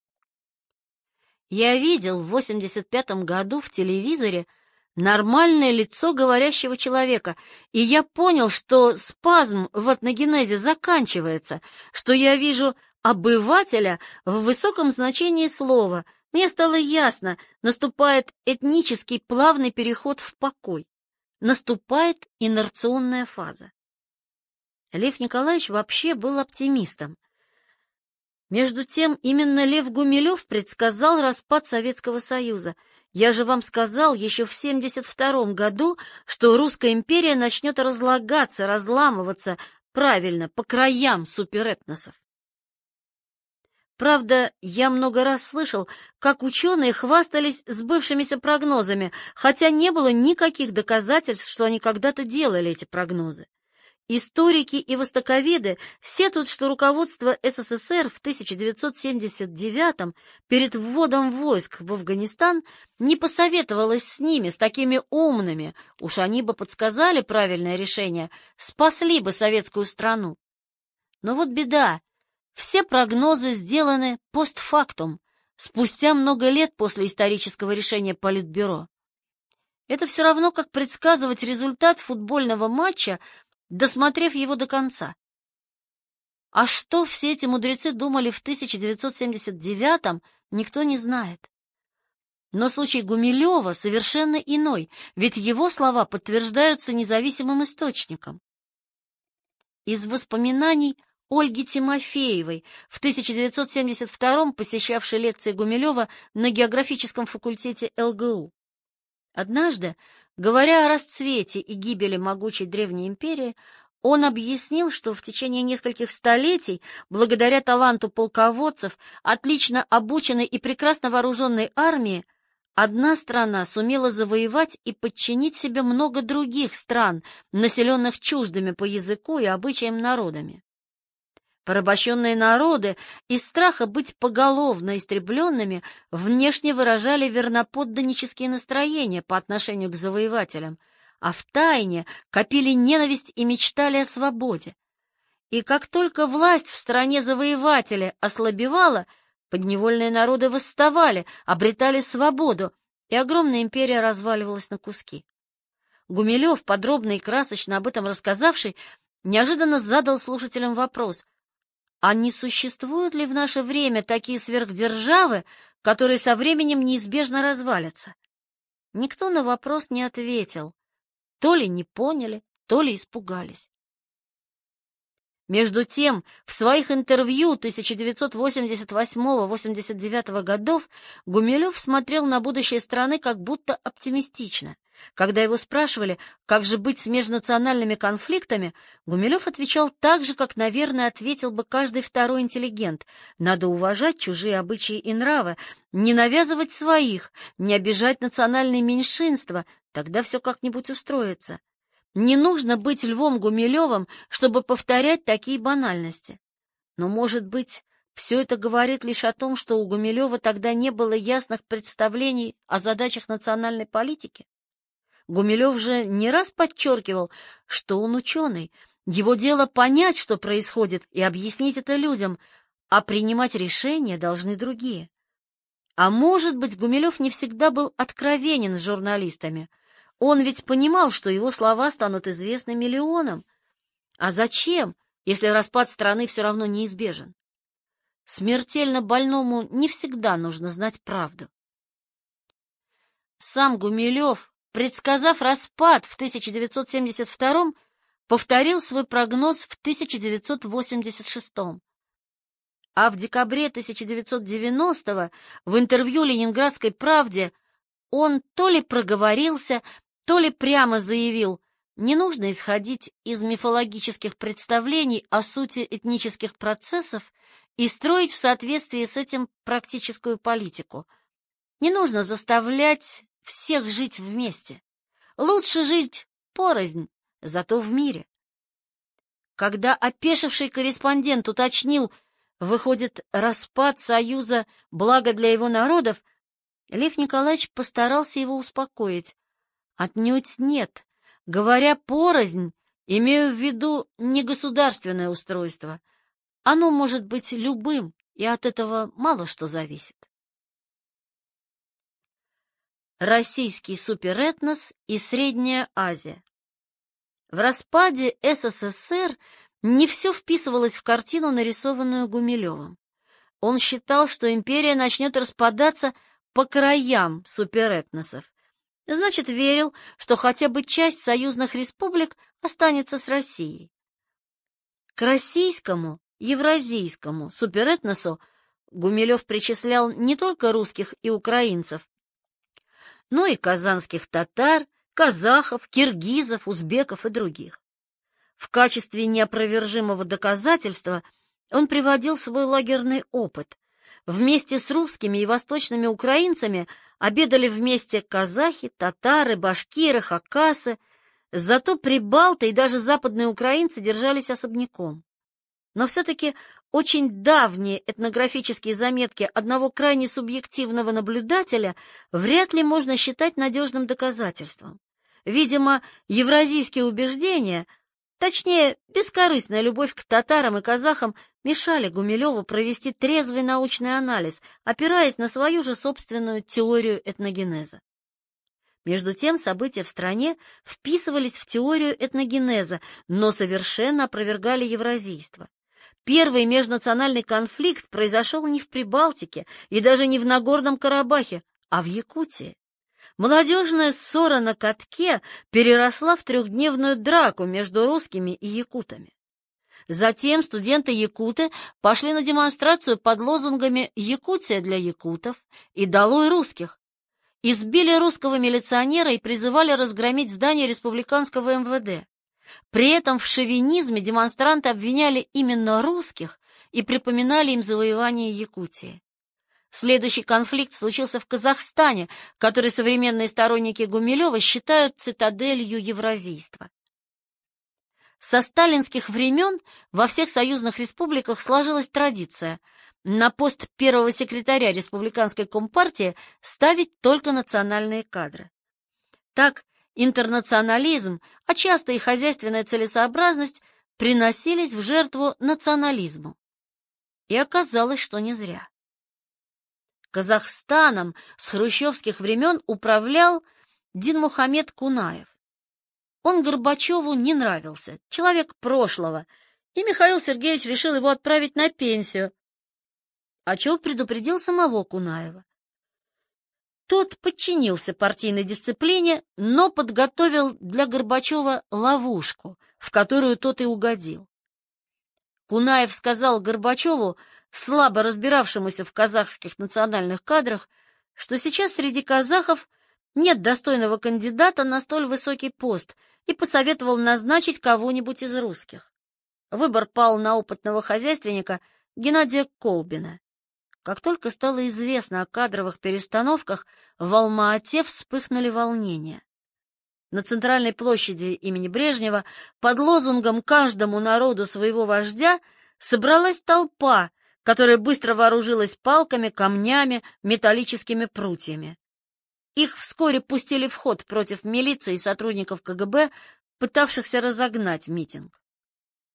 Я видел в 85-м году в телевизоре нормальное лицо говорящего человека, и я понял, что спазм в этногенезе заканчивается, что я вижу обывателя в высоком значении слова. Мне стало ясно, наступает этнический плавный переход в покой. Наступает инерционная фаза. Лев Николаевич вообще был оптимистом. Между тем, именно Лев Гумилев предсказал распад Советского Союза. Я же вам сказал еще в 1972 году, что Русская империя начнет разлагаться, разламываться, правильно, по краям суперэтносов. Правда, я много раз слышал, как ученые хвастались сбывшимися прогнозами, хотя не было никаких доказательств, что они когда-то делали эти прогнозы. Историки и востоковеды сетуют, что руководство СССР в 1979-м перед вводом войск в Афганистан не посоветовалось с ними, с такими умными, уж они бы подсказали правильное решение, спасли бы советскую страну. Но вот беда. Все прогнозы сделаны постфактум, спустя много лет после исторического решения Политбюро. Это все равно, как предсказывать результат футбольного матча, досмотрев его до конца. А что все эти мудрецы думали в 1979-м, никто не знает. Но случай Гумилева совершенно иной, ведь его слова подтверждаются независимым источником. Из воспоминаний Ольги Тимофеевой, в 1972-м посещавшей лекции Гумилева на географическом факультете ЛГУ. Однажды, говоря о расцвете и гибели могучей древней империи, он объяснил, что в течение нескольких столетий, благодаря таланту полководцев, отлично обученной и прекрасно вооруженной армии, одна страна сумела завоевать и подчинить себе много других стран, населенных чуждыми по языку и обычаям народами. Порабощенные народы из страха быть поголовно истребленными внешне выражали верноподданнические настроения по отношению к завоевателям, а втайне копили ненависть и мечтали о свободе. И как только власть в стране завоевателя ослабевала, подневольные народы восставали, обретали свободу, и огромная империя разваливалась на куски. Гумилев, подробно и красочно об этом рассказавший, неожиданно задал слушателям вопрос: а не существуют ли в наше время такие сверхдержавы, которые со временем неизбежно развалятся? Никто на вопрос не ответил. То ли не поняли, то ли испугались. Между тем, в своих интервью 1988-89 годов Гумилев смотрел на будущее страны как будто оптимистично. Когда его спрашивали, как же быть с межнациональными конфликтами, Гумилев отвечал так же, как, наверное, ответил бы каждый второй интеллигент: надо уважать чужие обычаи и нравы, не навязывать своих, не обижать национальные меньшинства, тогда все как-нибудь устроится. Не нужно быть Львом Гумилевым, чтобы повторять такие банальности. Но, может быть, все это говорит лишь о том, что у Гумилева тогда не было ясных представлений о задачах национальной политики? Гумилев же не раз подчеркивал, что он ученый, его дело понять, что происходит, и объяснить это людям, а принимать решения должны другие. А может быть, Гумилев не всегда был откровенен с журналистами. Он ведь понимал, что его слова станут известны миллионам. А зачем, если распад страны все равно неизбежен? Смертельно больному не всегда нужно знать правду. Сам Гумилев, предсказав распад в 1972-м, повторил свой прогноз в 1986-м. А в декабре 1990-го в интервью «Ленинградской правде» он то ли проговорился, то ли прямо заявил: не нужно исходить из мифологических представлений о сути этнических процессов и строить в соответствии с этим практическую политику. Не нужно заставлять всех жить вместе. Лучше жить порознь, зато в мире. Когда опешивший корреспондент уточнил: выходит, распад Союза — благо для его народов, Лев Николаевич постарался его успокоить. Отнюдь нет. Говоря порознь, имею в виду не государственное устройство. Оно может быть любым, и от этого мало что зависит. Российский суперэтнос и Средняя Азия. В распаде СССР не все вписывалось в картину, нарисованную Гумилевым. Он считал, что империя начнет распадаться по краям суперэтносов. Значит, верил, что хотя бы часть союзных республик останется с Россией. К российскому, евразийскому суперэтносу Гумилев причислял не только русских и украинцев, но и казанских татар, казахов, киргизов, узбеков и других. В качестве неопровержимого доказательства он приводил свой лагерный опыт. Вместе с русскими и восточными украинцами обедали вместе казахи, татары, башкиры, хакасы, зато прибалты и даже западные украинцы держались особняком. Но все-таки очень давние этнографические заметки одного крайне субъективного наблюдателя вряд ли можно считать надежным доказательством. Видимо, евразийские убеждения, точнее, бескорыстная любовь к татарам и казахам, мешали Гумилеву провести трезвый научный анализ, опираясь на свою же собственную теорию этногенеза. Между тем события в стране вписывались в теорию этногенеза, но совершенно опровергали евразийство. Первый межнациональный конфликт произошел не в Прибалтике и даже не в Нагорном Карабахе, а в Якутии. Молодежная ссора на катке переросла в трехдневную драку между русскими и якутами. Затем студенты-якуты пошли на демонстрацию под лозунгами «Якутия для якутов» и «Долой русских». Избили русского милиционера и призывали разгромить здание республиканского МВД. При этом в шовинизме демонстранты обвиняли именно русских и припоминали им завоевание Якутии. Следующий конфликт случился в Казахстане, который современные сторонники Гумилева считают цитаделью евразийства. Со сталинских времен во всех союзных республиках сложилась традиция на пост первого секретаря республиканской компартии ставить только национальные кадры. Так интернационализм, а часто и хозяйственная целесообразность приносились в жертву национализму. И оказалось, что не зря. Казахстаном с хрущевских времен управлял Динмухамед Кунаев. Он Горбачеву не нравился, человек прошлого, и Михаил Сергеевич решил его отправить на пенсию, о чем предупредил самого Кунаева. Тот подчинился партийной дисциплине, но подготовил для Горбачева ловушку, в которую тот и угодил. Кунаев сказал Горбачеву, слабо разбиравшемуся в казахских национальных кадрах, что сейчас среди казахов нет достойного кандидата на столь высокий пост, и посоветовал назначить кого-нибудь из русских. Выбор пал на опытного хозяйственника Геннадия Колбина. Как только стало известно о кадровых перестановках, в Алма-Ате вспыхнули волнения. На центральной площади имени Брежнева под лозунгом «Каждому народу своего вождя» собралась толпа, которая быстро вооружилась палками, камнями, металлическими прутьями. Их вскоре пустили в ход против милиции и сотрудников КГБ, пытавшихся разогнать митинг.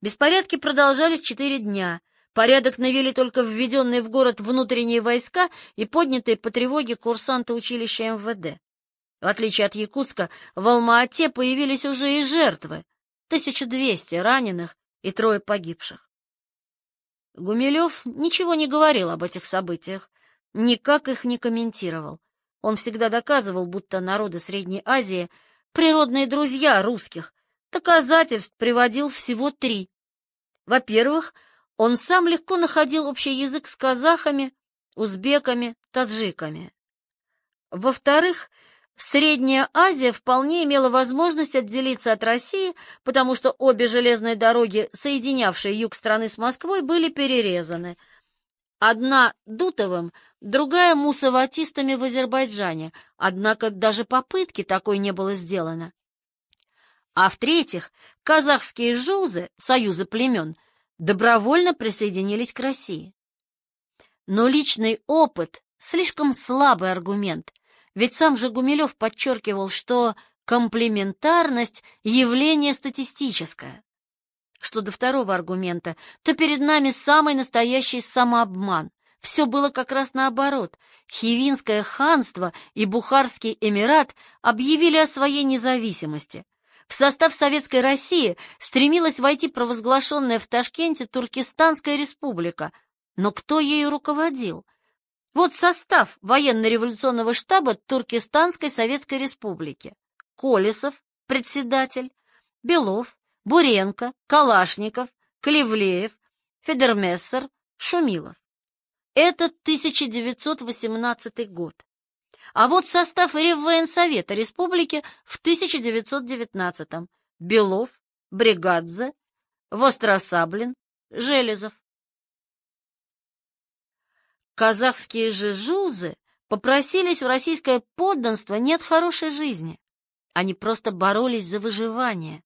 Беспорядки продолжались 4 дня. Порядок навели только введенные в город внутренние войска и поднятые по тревоге курсанты училища МВД. В отличие от Якутска, в Алма-Ате появились уже и жертвы — 1200 раненых и 3 погибших. Гумилев ничего не говорил об этих событиях, никак их не комментировал. Он всегда доказывал, будто народы Средней Азии — природные друзья русских. Доказательств приводил всего 3. Во-первых, он сам легко находил общий язык с казахами, узбеками, таджиками. Во-вторых, Средняя Азия вполне имела возможность отделиться от России, потому что обе железные дороги, соединявшие юг страны с Москвой, были перерезаны. Одна Дутовым, другая мусаватистами в Азербайджане, однако даже попытки такой не было сделано. А в-третьих, казахские жузы, союзы племен, добровольно присоединились к России. Но личный опыт — слишком слабый аргумент, ведь сам же Гумилев подчеркивал, что комплементарность — явление статистическое. Что до второго аргумента, то перед нами самый настоящий самообман. Все было как раз наоборот. Хивинское ханство и Бухарский эмират объявили о своей независимости. В состав Советской России стремилась войти провозглашенная в Ташкенте Туркестанская республика. Но кто ею руководил? Вот состав военно-революционного штаба Туркестанской Советской Республики. Колесов, председатель, Белов, Буренко, Калашников, Клевлеев, Федермессер, Шумилов. Это 1918 год. А вот состав Реввоенсовета Республики в 1919-м. Белов, Бригадзе, Востросаблин, Железов. Казахские же жузы попросились в российское подданство не от хорошей жизни. Они просто боролись за выживание.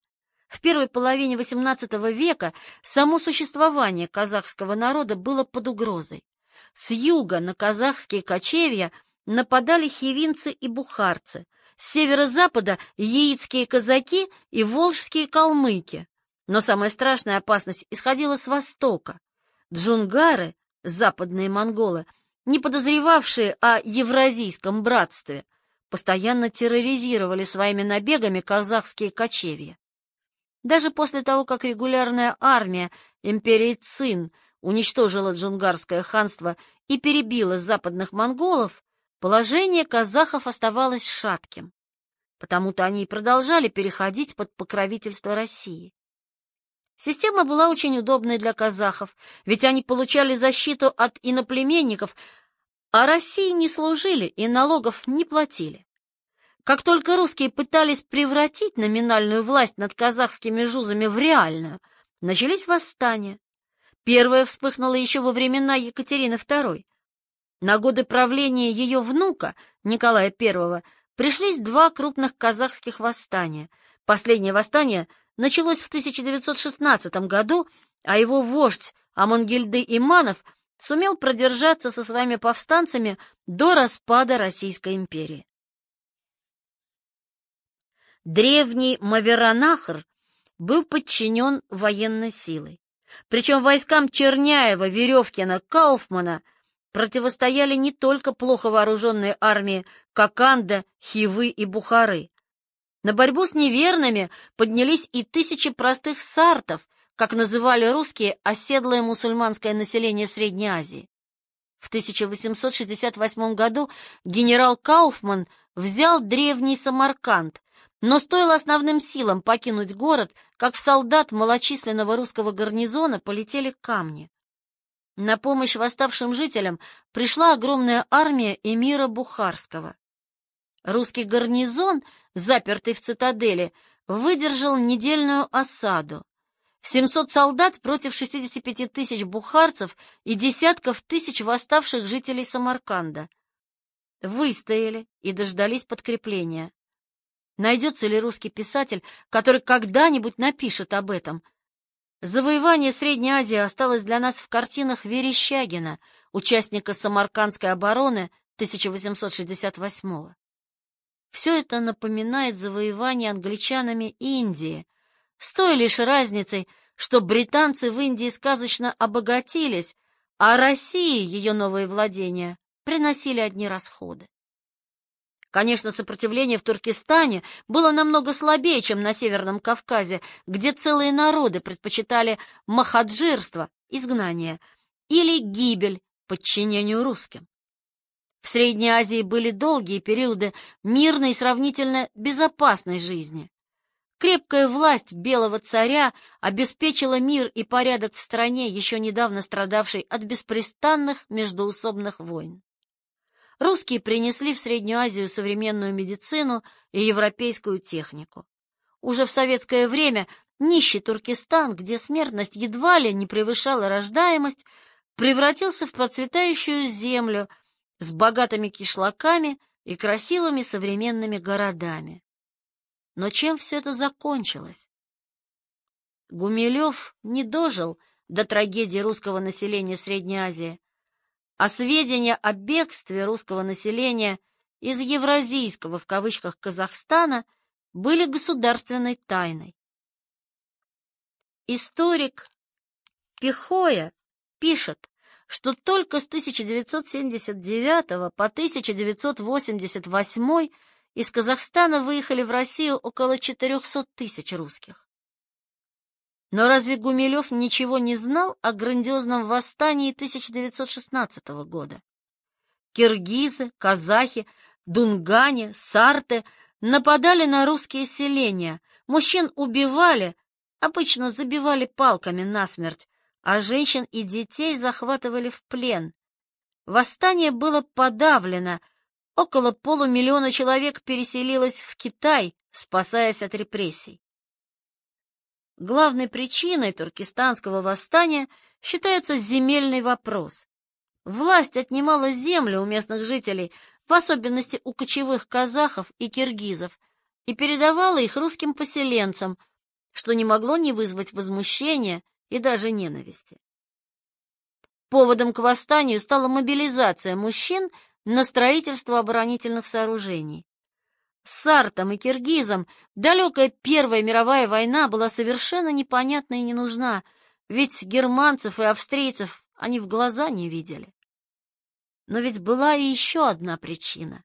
В первой половине XVIII века само существование казахского народа было под угрозой. С юга на казахские кочевья нападали хивинцы и бухарцы, с северо-запада — яицкие казаки и волжские калмыки. Но самая страшная опасность исходила с востока. Джунгары, западные монголы, не подозревавшие о евразийском братстве, постоянно терроризировали своими набегами казахские кочевья. Даже после того, как регулярная армия империи Цин уничтожила джунгарское ханство и перебила западных монголов, положение казахов оставалось шатким. Потому-то они и продолжали переходить под покровительство России. Система была очень удобной для казахов, ведь они получали защиту от иноплеменников, а России не служили и налогов не платили. Как только русские пытались превратить номинальную власть над казахскими жузами в реальную, начались восстания. Первое вспыхнуло еще во времена Екатерины II. На годы правления ее внука, Николая I, пришлись 2 крупных казахских восстания. Последнее восстание началось в 1916 году, а его вождь Амангельды Иманов сумел продержаться со своими повстанцами до распада Российской империи. Древний Мавераннахр был подчинен военной силой. Причем войскам Черняева, Веревкина, Кауфмана противостояли не только плохо вооруженные армии Коканда, Хивы и Бухары. На борьбу с неверными поднялись и тысячи простых сартов, как называли русские оседлое мусульманское население Средней Азии. В 1868 году генерал Кауфман взял древний Самарканд, но стоило основным силам покинуть город, как в солдат малочисленного русского гарнизона полетели камни. На помощь восставшим жителям пришла огромная армия эмира Бухарского. Русский гарнизон, запертый в цитадели, выдержал недельную осаду. 700 солдат против 65 тысяч бухарцев и десятков тысяч восставших жителей Самарканда. Выстояли и дождались подкрепления. Найдется ли русский писатель, который когда-нибудь напишет об этом? Завоевание Средней Азии осталось для нас в картинах Верещагина, участника Самаркандской обороны 1868-го. Все это напоминает завоевание англичанами Индии, с той лишь разницей, что британцы в Индии сказочно обогатились, а России ее новые владения приносили одни расходы. Конечно, сопротивление в Туркестане было намного слабее, чем на Северном Кавказе, где целые народы предпочитали махаджирство, изгнание, или гибель подчинению русским. В Средней Азии были долгие периоды мирной и сравнительно безопасной жизни. Крепкая власть белого царя обеспечила мир и порядок в стране, еще недавно страдавшей от беспрестанных междоусобных войн. Русские принесли в Среднюю Азию современную медицину и европейскую технику. Уже в советское время нищий Туркестан, где смертность едва ли не превышала рождаемость, превратился в процветающую землю с богатыми кишлаками и красивыми современными городами. Но чем все это закончилось? Гумилев не дожил до трагедии русского населения Средней Азии, а сведения о бегстве русского населения из «евразийского» в кавычках Казахстана были государственной тайной. Историк Пихоя пишет, что только с 1979 по 1988 из Казахстана выехали в Россию около 400 тысяч русских. Но разве Гумилев ничего не знал о грандиозном восстании 1916 года? Киргизы, казахи, дунгане, сарты нападали на русские селения, мужчин убивали, обычно забивали палками насмерть, а женщин и детей захватывали в плен. Восстание было подавлено, около 500 000 человек переселилось в Китай, спасаясь от репрессий. Главной причиной туркестанского восстания считается земельный вопрос. Власть отнимала землю у местных жителей, в особенности у кочевых казахов и киргизов, и передавала их русским поселенцам, что не могло не вызвать возмущения и даже ненависти. Поводом к восстанию стала мобилизация мужчин на строительство оборонительных сооружений. Сартам и киргизам далекая Первая мировая война была совершенно непонятна и не нужна, ведь германцев и австрийцев они в глаза не видели. Но ведь была и еще одна причина.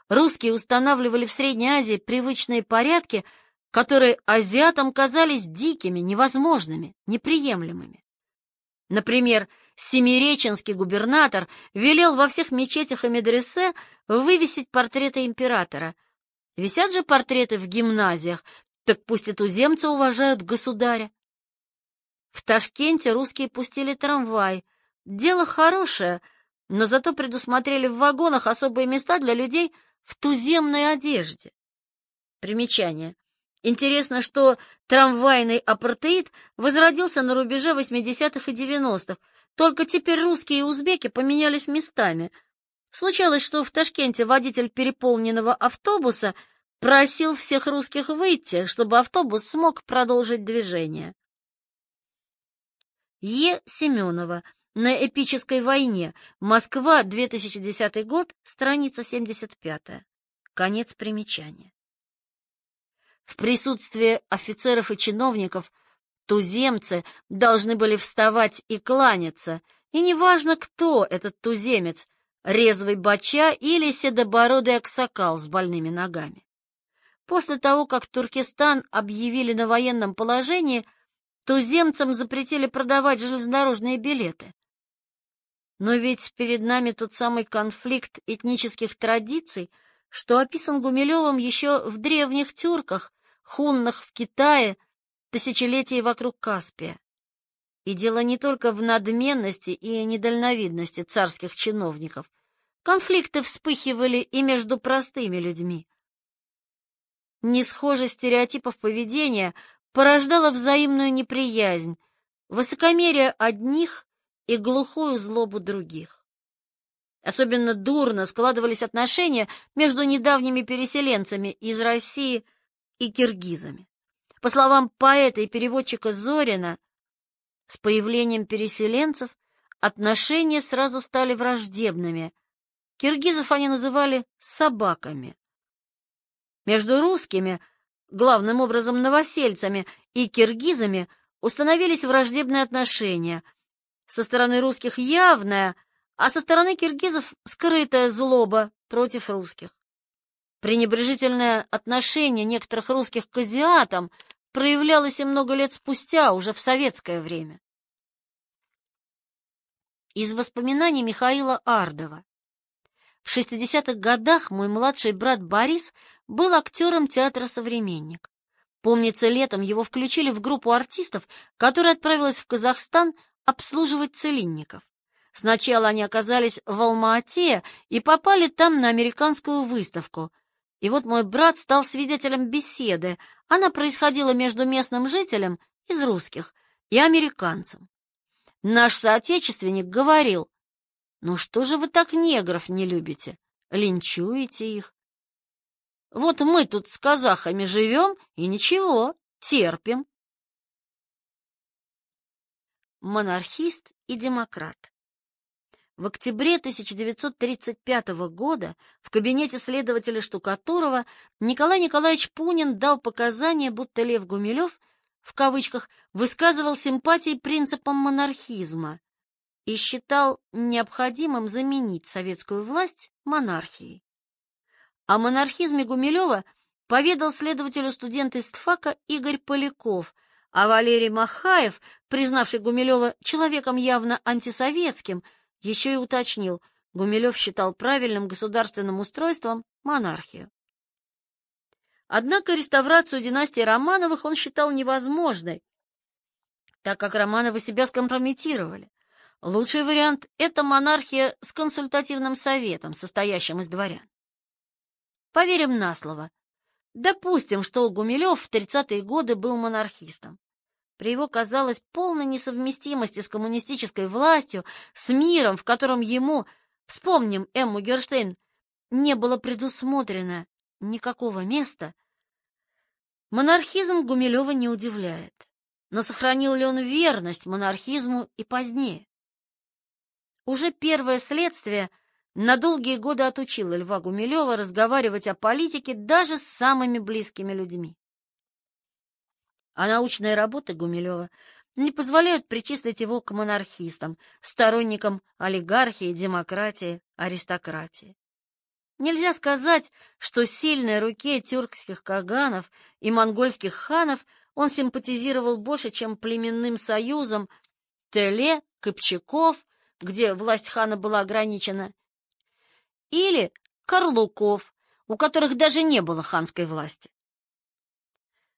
Русские устанавливали в Средней Азии привычные порядки, которые азиатам казались дикими, невозможными, неприемлемыми. Например, семиреченский губернатор велел во всех мечетях и медресе вывесить портреты императора. Висят же портреты в гимназиях, так пусть и туземцы уважают государя. В Ташкенте русские пустили трамвай. Дело хорошее, но зато предусмотрели в вагонах особые места для людей в туземной одежде. Примечание. Интересно, что трамвайный апартеид возродился на рубеже 80-х и 90-х, только теперь русские и узбеки поменялись местами. Случалось, что в Ташкенте водитель переполненного автобуса просил всех русских выйти, чтобы автобус смог продолжить движение. Е. Семенова. На эпической войне. Москва, 2010 год, страница 75. Конец примечания. В присутствии офицеров и чиновников туземцы должны были вставать и кланяться, и неважно, кто этот туземец, резвый бача или седобородый аксакал с больными ногами. После того, как Туркестан объявили на военном положении, туземцам запретили продавать железнодорожные билеты. Но ведь перед нами тот самый конфликт этнических традиций, что описан Гумилевым еще в древних тюрках, хуннах в Китае, тысячелетия вокруг Каспия. И дело не только в надменности и недальновидности царских чиновников. Конфликты вспыхивали и между простыми людьми. Несхожесть стереотипов поведения порождала взаимную неприязнь, высокомерие одних и глухую злобу других. Особенно дурно складывались отношения между недавними переселенцами из России и киргизами. По словам поэта и переводчика Зорина, с появлением переселенцев отношения сразу стали враждебными. Киргизов они называли собаками. Между русскими, главным образом новосельцами, и киргизами установились враждебные отношения. Со стороны русских явная, а со стороны киргизов скрытая злоба против русских. Пренебрежительное отношение некоторых русских к азиатам проявлялось и много лет спустя, уже в советское время. Из воспоминаний Михаила Ардова. В 60-х годах мой младший брат Борис был актером театра «Современник». Помнится, летом его включили в группу артистов, которая отправилась в Казахстан обслуживать целинников. Сначала они оказались в Алма-Ате и попали там на американскую выставку. И вот мой брат стал свидетелем беседы. Она происходила между местным жителем из русских и американцем. Наш соотечественник говорил: «Ну что же вы так негров не любите? Линчуете их? Вот мы тут с казахами живем, и ничего, терпим». Монархист и демократ. В октябре 1935 года в кабинете следователя Штукатурова Николай Николаевич Пунин дал показания, будто Лев Гумилев, в кавычках, высказывал симпатии принципам монархизма и считал необходимым заменить советскую власть монархией. О монархизме Гумилева поведал следователю студент истфака Игорь Поляков, а Валерий Махаев, признавший Гумилева человеком явно антисоветским, еще и уточнил: Гумилев считал правильным государственным устройством монархию. Однако реставрацию династии Романовых он считал невозможной, так как Романовы себя скомпрометировали. Лучший вариант — это монархия с консультативным советом, состоящим из дворян. Поверим на слово. Допустим, что Гумилев в 30-е годы был монархистом. При его, казалось, полной несовместимости с коммунистической властью, с миром, в котором ему, вспомним Эмму Герштейн, не было предусмотрено никакого места, монархизм Гумилева не удивляет. Но сохранил ли он верность монархизму и позднее? Уже первое следствие на долгие годы отучило Льва Гумилева разговаривать о политике даже с самыми близкими людьми. А научные работы Гумилева не позволяют причислить его к монархистам, сторонникам олигархии, демократии, аристократии. Нельзя сказать, что сильной руке тюркских каганов и монгольских ханов он симпатизировал больше, чем племенным союзам Теле, Кыпчаков, где власть хана была ограничена, или Карлуков, у которых даже не было ханской власти.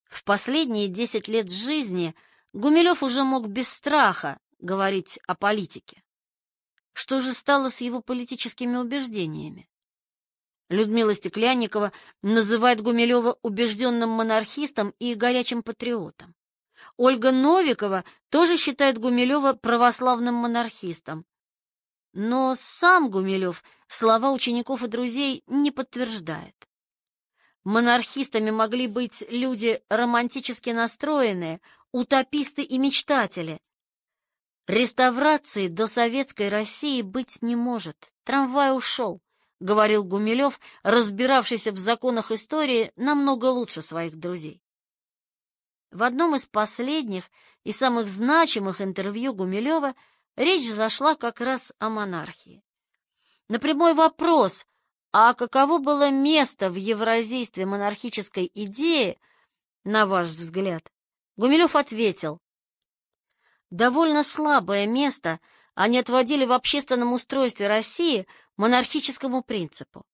В последние 10 лет жизни Гумилев уже мог без страха говорить о политике. Что же стало с его политическими убеждениями? Людмила Стеклянникова называет Гумилева убежденным монархистом и горячим патриотом. Ольга Новикова тоже считает Гумилева православным монархистом. Но сам Гумилев слова учеников и друзей не подтверждает. Монархистами могли быть люди романтически настроенные, утописты и мечтатели. Реставрации до советской России быть не может. Трамвай ушел, говорил Гумилев, разбиравшийся в законах истории намного лучше своих друзей. В одном из последних и самых значимых интервью Гумилева речь зашла как раз о монархии. На прямой вопрос, а каково было место в евразийстве монархической идеи, на ваш взгляд, Гумилев ответил: довольно слабое место они отводили в общественном устройстве России монархическому принципу.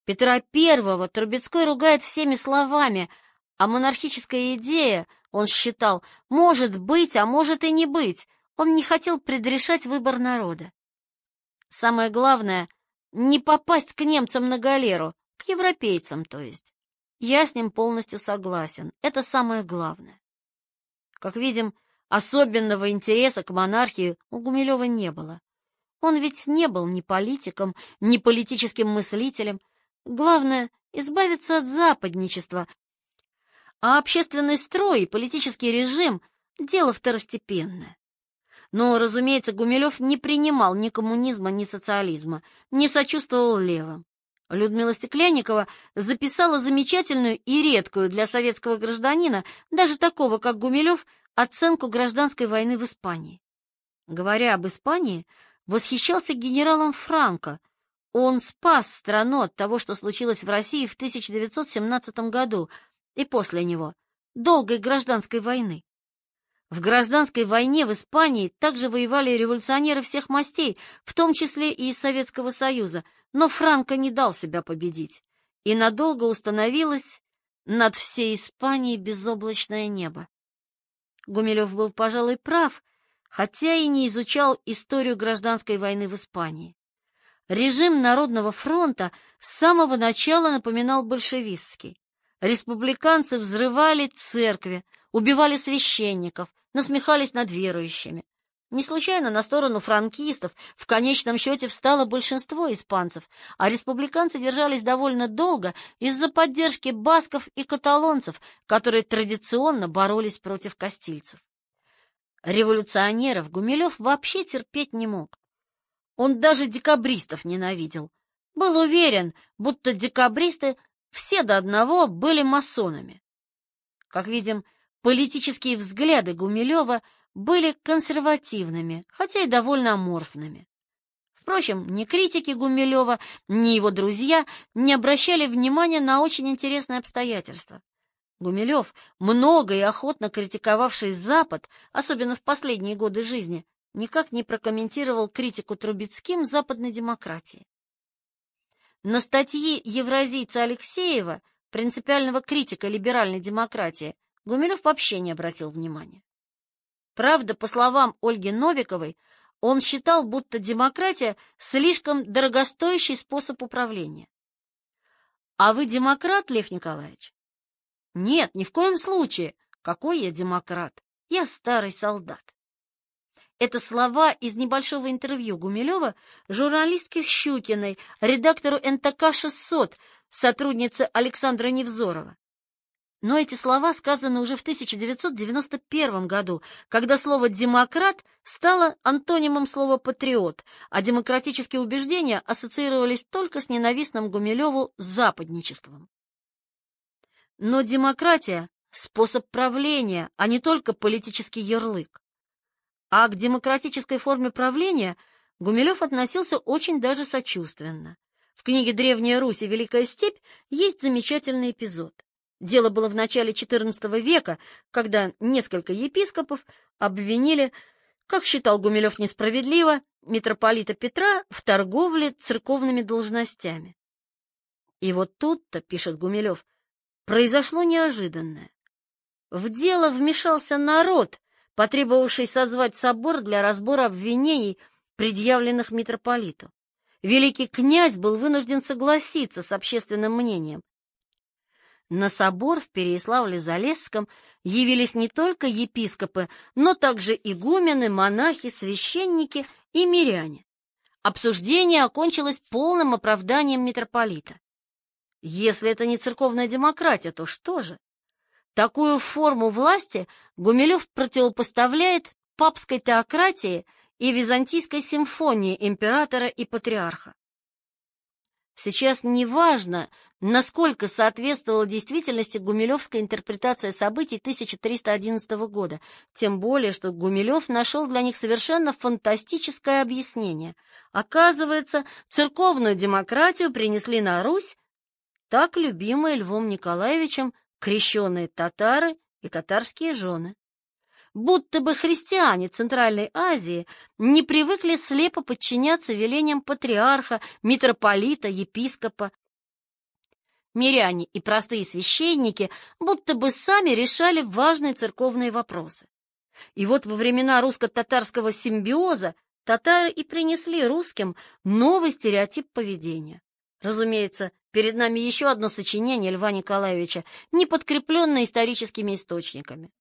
Петра I Трубецкой ругает всеми словами, а монархическая идея, он считал, может быть, а может и не быть. Он не хотел предрешать выбор народа. Самое главное — не попасть к немцам на галеру, к европейцам, то есть. Я с ним полностью согласен. Это самое главное. Как видим, особенного интереса к монархии у Гумилева не было. Он ведь не был ни политиком, ни политическим мыслителем. Главное — избавиться от западничества, а общественный строй и политический режим — дело второстепенное. Но, разумеется, Гумилев не принимал ни коммунизма, ни социализма, не сочувствовал левым. Людмила Стеклянникова записала замечательную и редкую для советского гражданина, даже такого, как Гумилев, оценку гражданской войны в Испании. Говоря об Испании, восхищался генералом Франко. Он спас страну от того, что случилось в России в 1917 году и после него, долгой гражданской войны. В гражданской войне в Испании также воевали революционеры всех мастей, в том числе и из Советского Союза, но Франко не дал себя победить, и надолго установилось над всей Испанией безоблачное небо. Гумилев был, пожалуй, прав, хотя и не изучал историю гражданской войны в Испании. Режим Народного фронта с самого начала напоминал большевистский. Республиканцы взрывали церкви, убивали священников, насмехались над верующими. Не случайно на сторону франкистов в конечном счете встало большинство испанцев, а республиканцы держались довольно долго из-за поддержки басков и каталонцев, которые традиционно боролись против кастильцев. Революционеров Гумилев вообще терпеть не мог. Он даже декабристов ненавидел. Был уверен, будто декабристы все до одного были масонами. Как видим, политические взгляды Гумилева были консервативными, хотя и довольно аморфными. Впрочем, ни критики Гумилева, ни его друзья не обращали внимания на очень интересное обстоятельство. Гумилев, много и охотно критиковавший Запад, особенно в последние годы жизни, никак не прокомментировал критику Трубецким западной демократии. На статьи евразийца Алексеева, принципиального критика либеральной демократии, Гумилев вообще не обратил внимания. Правда, по словам Ольги Новиковой, он считал, будто демократия слишком дорогостоящий способ управления. «А вы демократ, Лев Николаевич?» «Нет, ни в коем случае. Какой я демократ? Я старый солдат». Это слова из небольшого интервью Гумилева журналистке Щукиной, редактору НТК-600, сотруднице Александра Невзорова. Но эти слова сказаны уже в 1991 году, когда слово «демократ» стало антонимом слова «патриот», а демократические убеждения ассоциировались только с ненавистным Гумилеву западничеством. Но демократия — способ правления, а не только политический ярлык. А к демократической форме правления Гумилев относился очень даже сочувственно. В книге «Древняя Русь и Великая степь» есть замечательный эпизод. Дело было в начале XIV века, когда несколько епископов обвинили, как считал Гумилев несправедливо, митрополита Петра в торговле церковными должностями. И вот тут-то, пишет Гумилев, произошло неожиданное. В дело вмешался народ, потребовавший созвать собор для разбора обвинений, предъявленных митрополиту. Великий князь был вынужден согласиться с общественным мнением. На собор в Переяславле-Залесском явились не только епископы, но также игумены, монахи, священники и миряне. Обсуждение окончилось полным оправданием митрополита. Если это не церковная демократия, то что же? Такую форму власти Гумилев противопоставляет папской теократии и византийской симфонии императора и патриарха. Сейчас не важно, насколько соответствовала действительности гумилевская интерпретация событий 1311 года, тем более, что Гумилев нашел для них совершенно фантастическое объяснение. Оказывается, церковную демократию принесли на Русь так любимые Львом Николаевичем крещеные татары и татарские жены. Будто бы христиане Центральной Азии не привыкли слепо подчиняться велениям патриарха, митрополита, епископа. Миряне и простые священники будто бы сами решали важные церковные вопросы. И вот во времена русско-татарского симбиоза татары и принесли русским новый стереотип поведения. Разумеется, перед нами еще одно сочинение Льва Николаевича, не подкрепленное историческими источниками.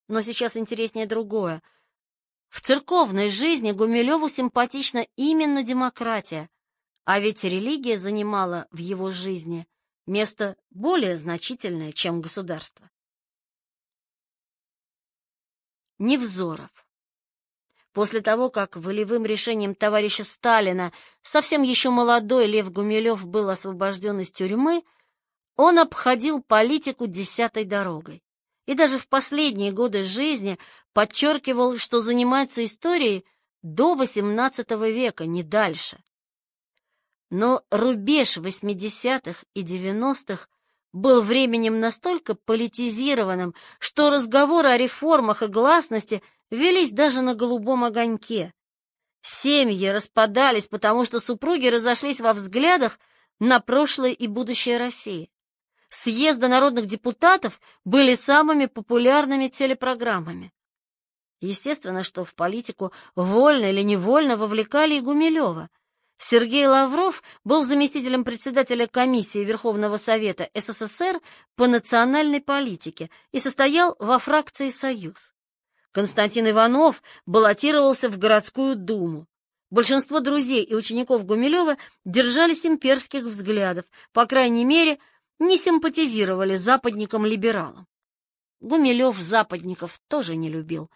Но сейчас интереснее другое. В церковной жизни Гумилеву симпатична именно демократия, а ведь религия занимала в его жизни место более значительное, чем государство. Невзоров. После того, как волевым решением товарища Сталина совсем еще молодой Лев Гумилев был освобожден из тюрьмы, он обходил политику десятой дорогой. И даже в последние годы жизни подчеркивал, что занимается историей до XVIII века, не дальше. Но рубеж 80-х и 90-х был временем настолько политизированным, что разговоры о реформах и гласности велись даже на голубом огоньке. Семьи распадались, потому что супруги разошлись во взглядах на прошлое и будущее России. Съезды народных депутатов были самыми популярными телепрограммами. Естественно, что в политику вольно или невольно вовлекали и Гумилева. Сергей Лавров был заместителем председателя комиссии Верховного Совета СССР по национальной политике и состоял во фракции «Союз». Константин Иванов баллотировался в городскую думу. Большинство друзей и учеников Гумилева держались имперских взглядов, по крайней мере, не симпатизировали западникам-либералам. Гумилев западников тоже не любил.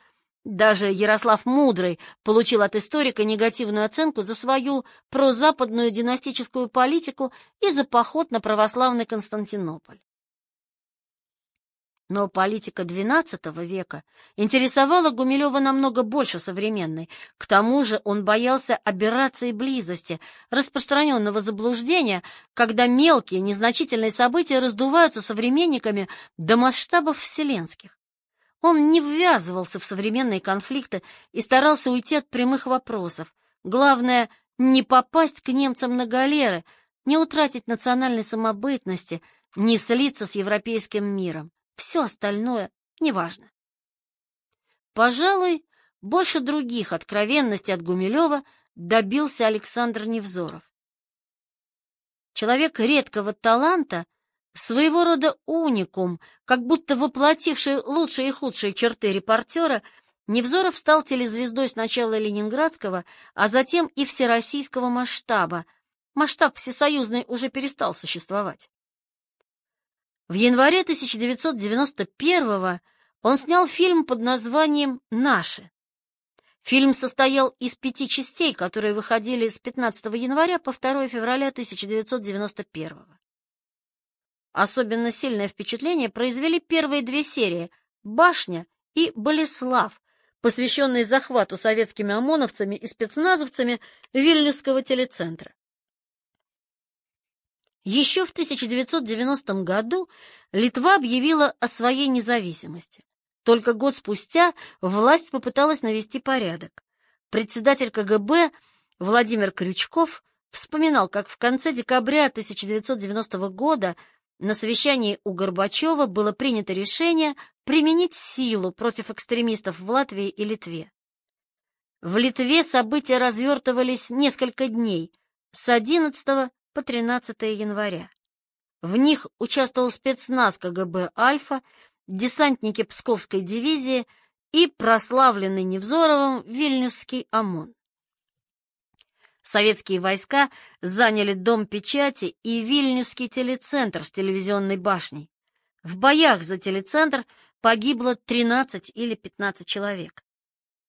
Даже Ярослав Мудрый получил от историка негативную оценку за свою прозападную династическую политику и за поход на православный Константинополь. Но политика XII века интересовала Гумилева намного больше современной. К тому же он боялся аберраций близости, распространенного заблуждения, когда мелкие, незначительные события раздуваются современниками до масштабов вселенских. Он не ввязывался в современные конфликты и старался уйти от прямых вопросов. Главное — не попасть к немцам на галеры, не утратить национальной самобытности, не слиться с европейским миром. Все остальное неважно. Пожалуй, больше других откровенностей от Гумилева добился Александр Невзоров. Человек редкого таланта, своего рода уникум, как будто воплотивший лучшие и худшие черты репортера, Невзоров стал телезвездой сначала ленинградского, а затем и всероссийского масштаба. Масштаб всесоюзный уже перестал существовать. В январе 1991-го он снял фильм под названием «Наши». Фильм состоял из 5 частей, которые выходили с 15 января по 2 февраля 1991-го. Особенно сильное впечатление произвели первые 2 серии «Башня» и «Болеслав», посвященные захвату советскими ОМОНовцами и спецназовцами Вильнюсского телецентра. Еще в 1990 году Литва объявила о своей независимости. Только год спустя власть попыталась навести порядок. Председатель КГБ Владимир Крючков вспоминал, как в конце декабря 1990 года на совещании у Горбачева было принято решение применить силу против экстремистов в Латвии и Литве. В Литве события развертывались несколько дней, с 11 по 13 января. В них участвовал спецназ КГБ «Альфа», десантники Псковской дивизии и прославленный Невзоровым Вильнюсский ОМОН. Советские войска заняли Дом печати и Вильнюсский телецентр с телевизионной башней. В боях за телецентр погибло 13 или 15 человек.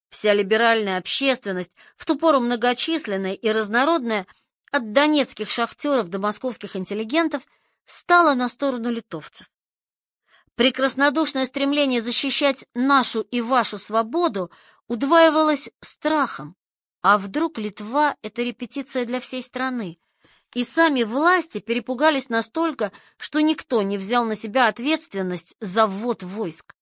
Вся либеральная общественность, в ту пору многочисленная и разнородная, от донецких шахтеров до московских интеллигентов, стала на сторону литовцев. Прекраснодушное стремление защищать нашу и вашу свободу удваивалось страхом. А вдруг Литва — это репетиция для всей страны? И сами власти перепугались настолько, что никто не взял на себя ответственность за ввод войск.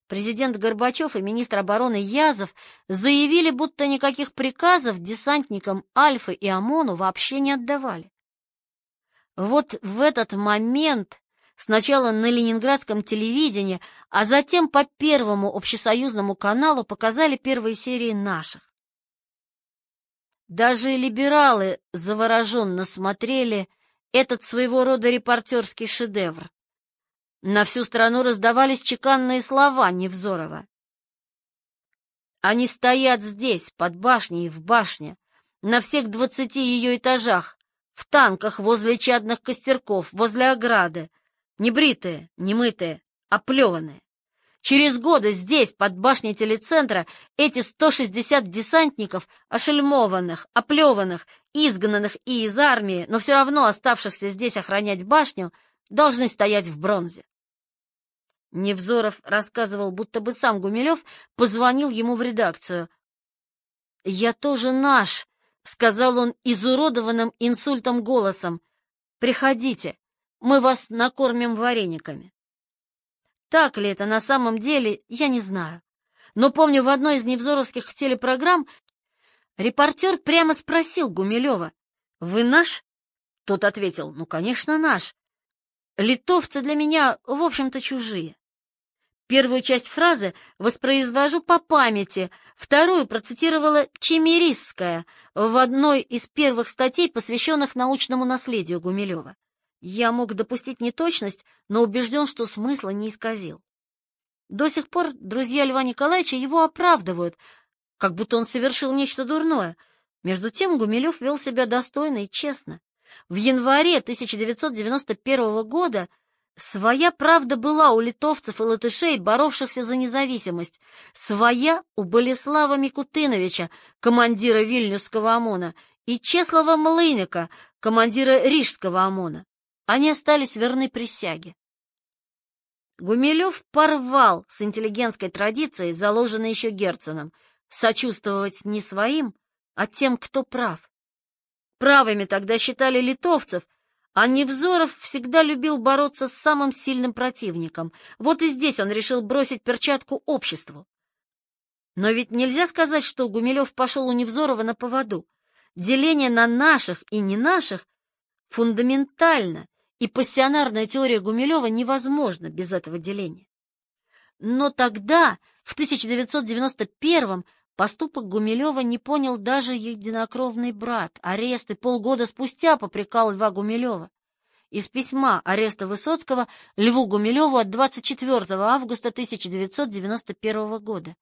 Президент Горбачев и министр обороны Язов заявили, будто никаких приказов десантникам Альфы и ОМОНу вообще не отдавали. Вот в этот момент сначала на ленинградском телевидении, а затем по Первому общесоюзному каналу показали первые серии наших. Даже либералы завороженно смотрели этот своего рода репортерский шедевр. На всю страну раздавались чеканные слова Невзорова. «Они стоят здесь, под башней и в башне, на всех 20 ее этажах, в танках возле чадных костерков, возле ограды, небритые, немытые, оплеванные. Через годы здесь, под башней телецентра, эти 160 десантников, ошельмованных, оплеванных, изгнанных и из армии, но все равно оставшихся здесь охранять башню, должны стоять в бронзе». Невзоров рассказывал, будто бы сам Гумилев позвонил ему в редакцию. «Я тоже наш», — сказал он изуродованным инсультом голосом. «Приходите, мы вас накормим варениками». Так ли это на самом деле, я не знаю. Но помню, в одной из невзоровских телепрограмм репортер прямо спросил Гумилева: «Вы наш?» Тот ответил: «Ну, конечно, наш. Литовцы для меня, в общем-то, чужие». Первую часть фразы воспроизвожу по памяти, вторую процитировала Чемерисская в одной из первых статей, посвященных научному наследию Гумилева. Я мог допустить неточность, но убежден, что смысла не исказил. До сих пор друзья Льва Николаевича его оправдывают, как будто он совершил нечто дурное. Между тем Гумилев вел себя достойно и честно. В январе 1991 года своя правда была у литовцев и латышей, боровшихся за независимость, своя у Болеслава Микутыновича, командира Вильнюсского ОМОНа, и Чеслава Млыника, командира Рижского ОМОНа. Они остались верны присяге. Гумилев порвал с интеллигентской традицией, заложенной еще Герценом, сочувствовать не своим, а тем, кто прав. Правыми тогда считали литовцев, а Невзоров всегда любил бороться с самым сильным противником. Вот и здесь он решил бросить перчатку обществу. Но ведь нельзя сказать, что Гумилев пошел у Невзорова на поводу. Деление на наших и не наших фундаментально, и пассионарная теория Гумилева невозможна без этого деления. Но тогда, в 1991-м, поступок Гумилева не понял даже единокровный брат. Арест и полгода спустя попрекал Льва Гумилева. Из письма ареста Высоцкого Льву Гумилеву от 24 августа 1991 года.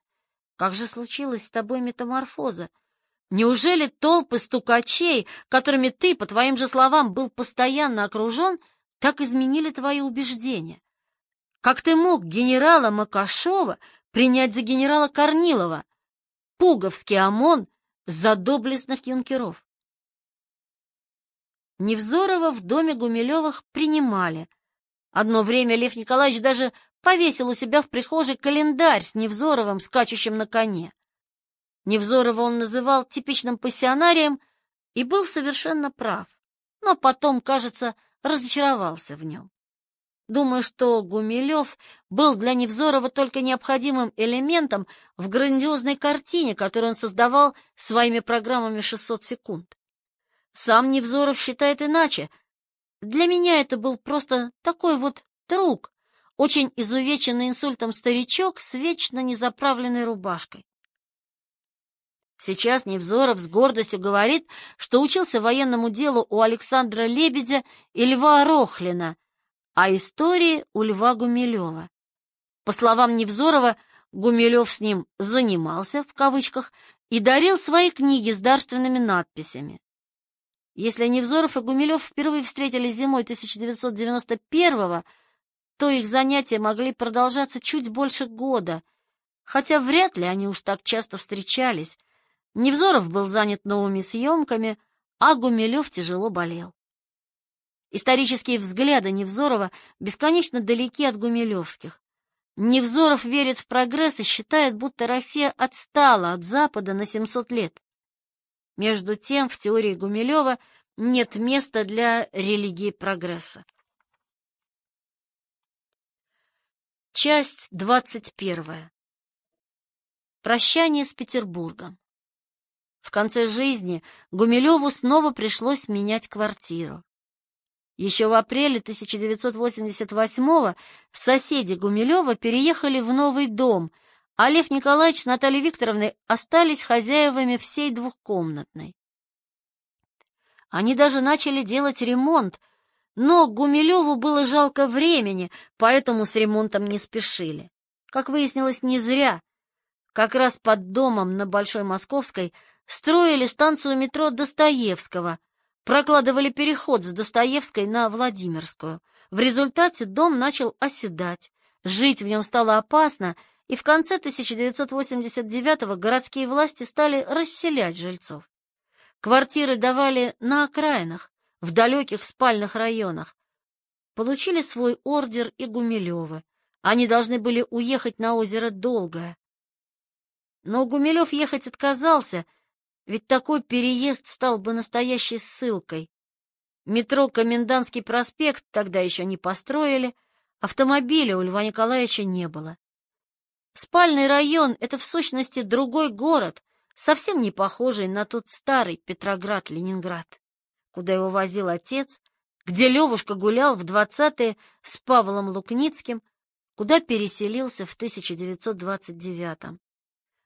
«Как же случилась с тобой метаморфоза? Неужели толпы стукачей, которыми ты, по твоим же словам, был постоянно окружен, так изменили твои убеждения? Как ты мог генерала Макашова принять за генерала Корнилова, Пуговский ОМОН за доблестных юнкеров?» Невзорова в доме Гумилевых принимали. Одно время Лев Николаевич даже повесил у себя в прихожей календарь с Невзоровым, скачущим на коне. Невзорова он называл типичным пассионарием и был совершенно прав, но потом, кажется, разочаровался в нем. Думаю, что Гумилев был для Невзорова только необходимым элементом в грандиозной картине, которую он создавал своими программами «600 секунд». Сам Невзоров считает иначе. Для меня это был просто такой вот друг, очень изувеченный инсультом старичок с вечно незаправленной рубашкой. Сейчас Невзоров с гордостью говорит, что учился военному делу у Александра Лебедя и Льва Рохлина, а истории у Льва Гумилева. По словам Невзорова, Гумилев с ним «занимался» в кавычках и дарил свои книги с дарственными надписями. Если Невзоров и Гумилев впервые встретились зимой 1991-го, то их занятия могли продолжаться чуть больше года, хотя вряд ли они уж так часто встречались. Невзоров был занят новыми съемками, а Гумилев тяжело болел. Исторические взгляды Невзорова бесконечно далеки от гумилевских. Невзоров верит в прогресс и считает, будто Россия отстала от Запада на 700 лет. Между тем, в теории Гумилева нет места для религии прогресса. Часть 21. Прощание с Петербургом. В конце жизни Гумилеву снова пришлось менять квартиру. Еще в апреле 1988-го соседи Гумилева переехали в новый дом, а Лев Николаевич с Натальей Викторовной остались хозяевами всей двухкомнатной. Они даже начали делать ремонт, но Гумилеву было жалко времени, поэтому с ремонтом не спешили. Как выяснилось, не зря. Как раз под домом на Большой Московской строили станцию метро Достоевского, прокладывали переход с Достоевской на Владимирскую. В результате дом начал оседать, жить в нем стало опасно, и в конце 1989-го городские власти стали расселять жильцов. Квартиры давали на окраинах, в далеких спальных районах. Получили свой ордер и Гумилевы. Они должны были уехать на озеро Долгое. Но Гумилев ехать отказался, ведь такой переезд стал бы настоящей ссылкой. Метро «Комендантский проспект» тогда еще не построили, автомобиля у Льва Николаевича не было. Спальный район — это в сущности другой город, совсем не похожий на тот старый Петроград-Ленинград, куда его возил отец, где Левушка гулял в 20-е с Павлом Лукницким, куда переселился в 1929-м.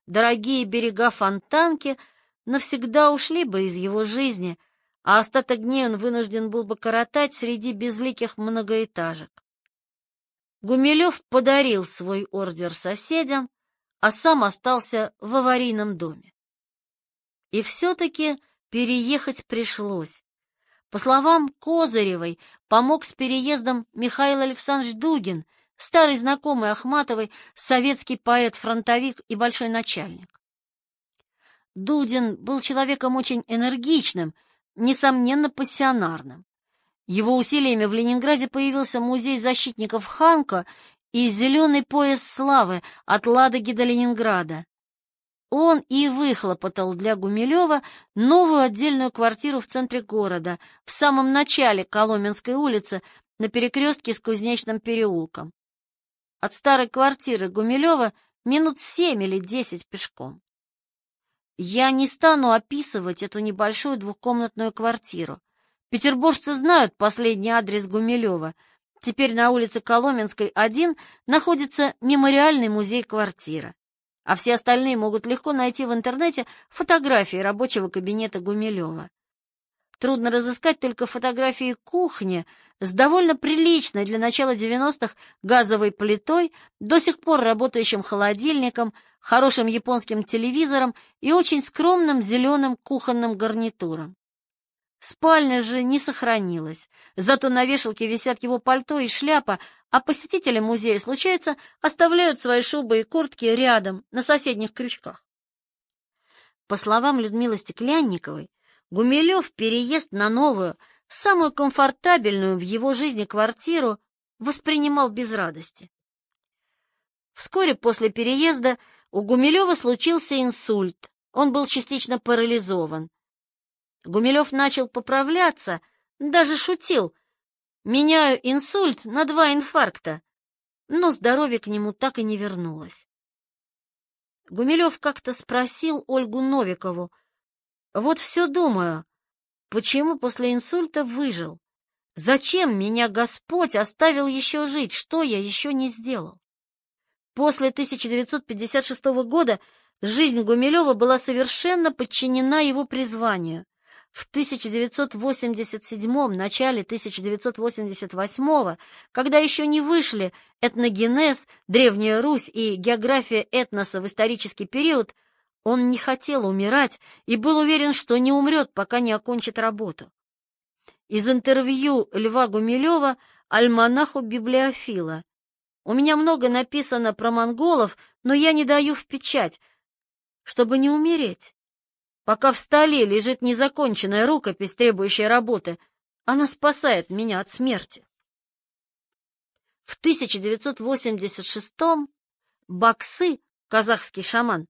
Дорогие берега Фонтанки навсегда ушли бы из его жизни, а остаток дней он вынужден был бы коротать среди безликих многоэтажек. Гумилев подарил свой ордер соседям, а сам остался в аварийном доме. И все-таки переехать пришлось. По словам Козыревой, помог с переездом Михаил Александрович Дугин, старый знакомый Ахматовой, советский поэт-фронтовик и большой начальник. Дудин был человеком очень энергичным, несомненно, пассионарным. Его усилиями в Ленинграде появился музей защитников Ханка и зеленый пояс славы от Ладоги до Ленинграда. Он и выхлопотал для Гумилева новую отдельную квартиру в центре города, в самом начале Коломенской улицы, на перекрестке с Кузнечным переулком. От старой квартиры Гумилева минут 7 или 10 пешком. Я не стану описывать эту небольшую двухкомнатную квартиру. Петербуржцы знают последний адрес Гумилева. Теперь на улице Коломенской, 1, находится мемориальный музей-квартира. А все остальные могут легко найти в интернете фотографии рабочего кабинета Гумилева. Трудно разыскать только фотографии кухни с довольно приличной для начала 90-х газовой плитой, до сих пор работающим холодильником, хорошим японским телевизором и очень скромным зеленым кухонным гарнитуром. Спальня же не сохранилась, зато на вешалке висят его пальто и шляпа, а посетители музея, случается, оставляют свои шубы и куртки рядом, на соседних крючках. По словам Людмилы Стеклянниковой, Гумилев переезд на новую, самую комфортабельную в его жизни квартиру воспринимал без радости. Вскоре после переезда у Гумилева случился инсульт, он был частично парализован. Гумилев начал поправляться, даже шутил: «Меняю инсульт на 2 инфаркта», но здоровье к нему так и не вернулось. Гумилев как-то спросил Ольгу Новикову: «Вот все думаю, почему после инсульта выжил? Зачем меня Господь оставил еще жить? Что я еще не сделал?» После 1956 года жизнь Гумилева была совершенно подчинена его призванию. В 1987-м, начале 1988-го, когда еще не вышли «Этногенез», «Древняя Русь» и «География этноса в исторический период», Он не хотел умирать и был уверен, что не умрет, пока не окончит работу. Из интервью Льва Гумилева альманаху библиофила. У меня много написано про монголов, но я не даю в печать, чтобы не умереть. Пока в столе лежит незаконченная рукопись, требующая работы, она спасает меня от смерти. В 1986-м Баксы, казахский шаман,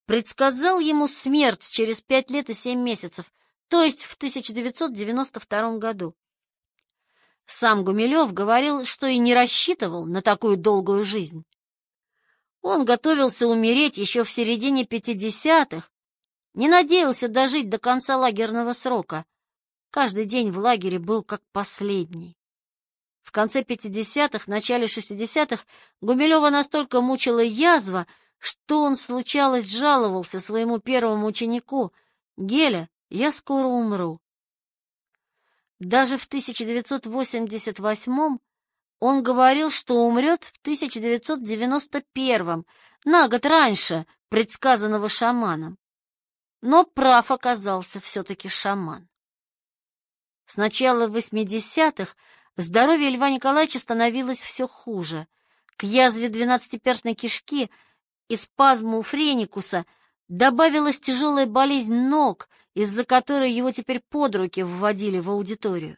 предсказал ему смерть через 5 лет и 7 месяцев, то есть в 1992 году. Сам Гумилев говорил, что и не рассчитывал на такую долгую жизнь. Он готовился умереть еще в середине 50-х, не надеялся дожить до конца лагерного срока. Каждый день в лагере был как последний. В конце 50-х, начале 60-х Гумилева настолько мучила язва, что он, случалось, жаловался своему первому ученику: «Геля, я скоро умру». Даже в 1988-м он говорил, что умрет в 1991-м, на год раньше предсказанного шаманом. Но прав оказался все-таки шаман. С начала 80-х здоровье Льва Николаевича становилось все хуже. К язве двенадцатиперстной кишки и спазму френикуса добавилась тяжелая болезнь ног, из-за которой его теперь под руки вводили в аудиторию.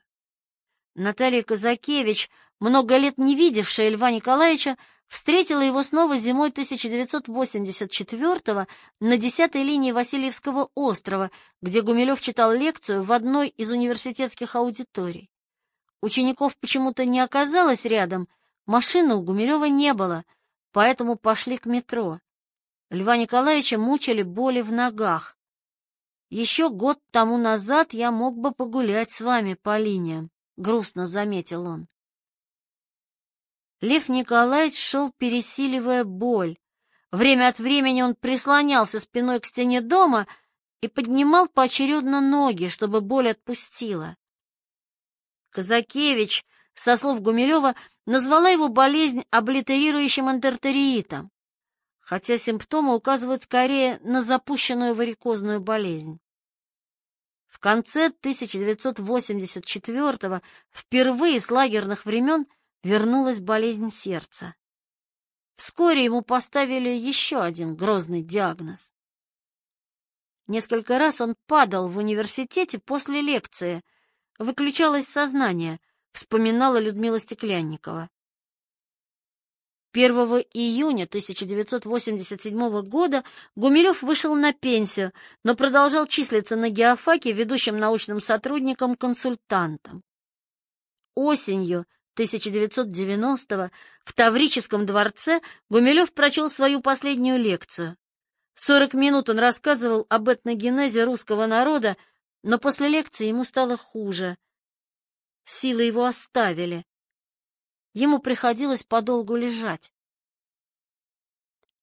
Наталья Казакевич, много лет не видевшая Льва Николаевича, встретила его снова зимой 1984-го на 10-й линии Васильевского острова, где Гумилев читал лекцию в одной из университетских аудиторий. Учеников почему-то не оказалось рядом, машины у Гумилева не было, поэтому пошли к метро. Льва Николаевича мучили боли в ногах. «Еще год тому назад я мог бы погулять с вами по линиям», — грустно заметил он. Лев Николаевич шел, пересиливая боль. Время от времени он прислонялся спиной к стене дома и поднимал поочередно ноги, чтобы боль отпустила. Казакевич, со слов Гумилева, назвала его болезнь облитерирующим энтеротериитом, хотя симптомы указывают скорее на запущенную варикозную болезнь. В конце 1984-го впервые с лагерных времен вернулась болезнь сердца. Вскоре ему поставили еще один грозный диагноз. Несколько раз он падал в университете после лекции, выключалось сознание, вспоминала Людмила Стеклянникова. 1 июня 1987 года Гумилев вышел на пенсию, но продолжал числиться на геофаке ведущим научным сотрудником-консультантом. Осенью 1990-го в Таврическом дворце Гумилев прочел свою последнюю лекцию. 40 минут он рассказывал об этногенезе русского народа, но после лекции ему стало хуже. Силы его оставили. Ему приходилось подолгу лежать.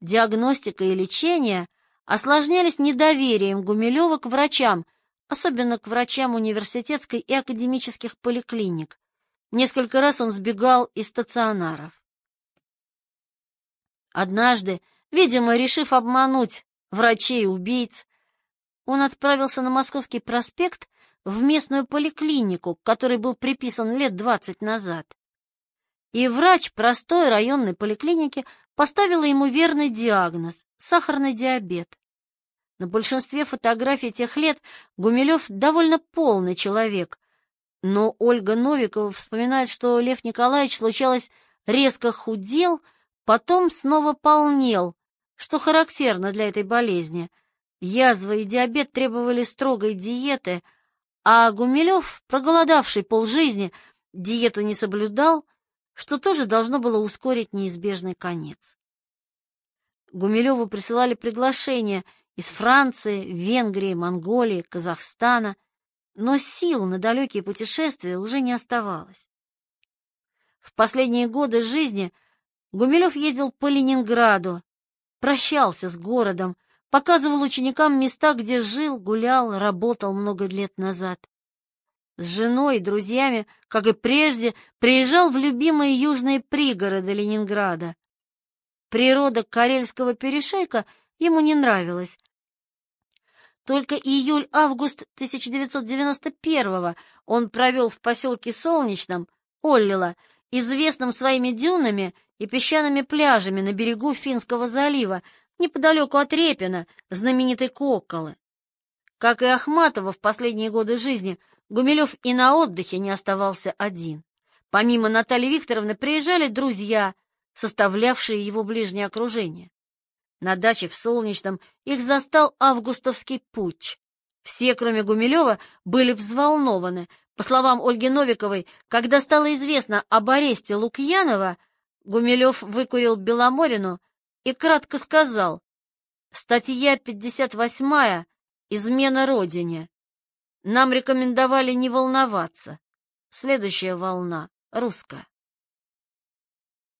Диагностика и лечение осложнялись недоверием Гумилева к врачам, особенно к врачам университетской и академических поликлиник. Несколько раз он сбегал из стационаров. Однажды, видимо, решив обмануть врачей-убийц, он отправился на Московский проспект в местную поликлинику, к которой был приписан лет 20 назад. И врач простой районной поликлиники поставила ему верный диагноз – сахарный диабет. На большинстве фотографий тех лет Гумилев довольно полный человек, но Ольга Новикова вспоминает, что Лев Николаевич, случалось, резко худел, потом снова полнел, что характерно для этой болезни. Язва и диабет требовали строгой диеты, а Гумилев, проголодавший полжизни, диету не соблюдал, что тоже должно было ускорить неизбежный конец. Гумилеву присылали приглашения из Франции, Венгрии, Монголии, Казахстана, но сил на далекие путешествия уже не оставалось. В последние годы жизни Гумилев ездил по Ленинграду, прощался с городом, показывал ученикам места, где жил, гулял, работал много лет назад. С женой и друзьями, как и прежде, приезжал в любимые южные пригороды Ленинграда. Природа Карельского перешейка ему не нравилась, Только июль-август 1991-го он провел в поселке Солнечном, Оллила, известном своими дюнами и песчаными пляжами на берегу Финского залива, неподалеку от Репина, знаменитой Kokkola. Как и Ахматова в последние годы жизни, Гумилев и на отдыхе не оставался один. Помимо Натальи Викторовны приезжали друзья, составлявшие его ближнее окружение. На даче в Солнечном их застал августовский путч. Все, кроме Гумилева, были взволнованы. По словам Ольги Новиковой, когда стало известно об аресте Лукьянова, Гумилев выкурил Беломорину и кратко сказал: «Статья 58-я «Измена Родине». Нам рекомендовали не волноваться. Следующая волна — русская».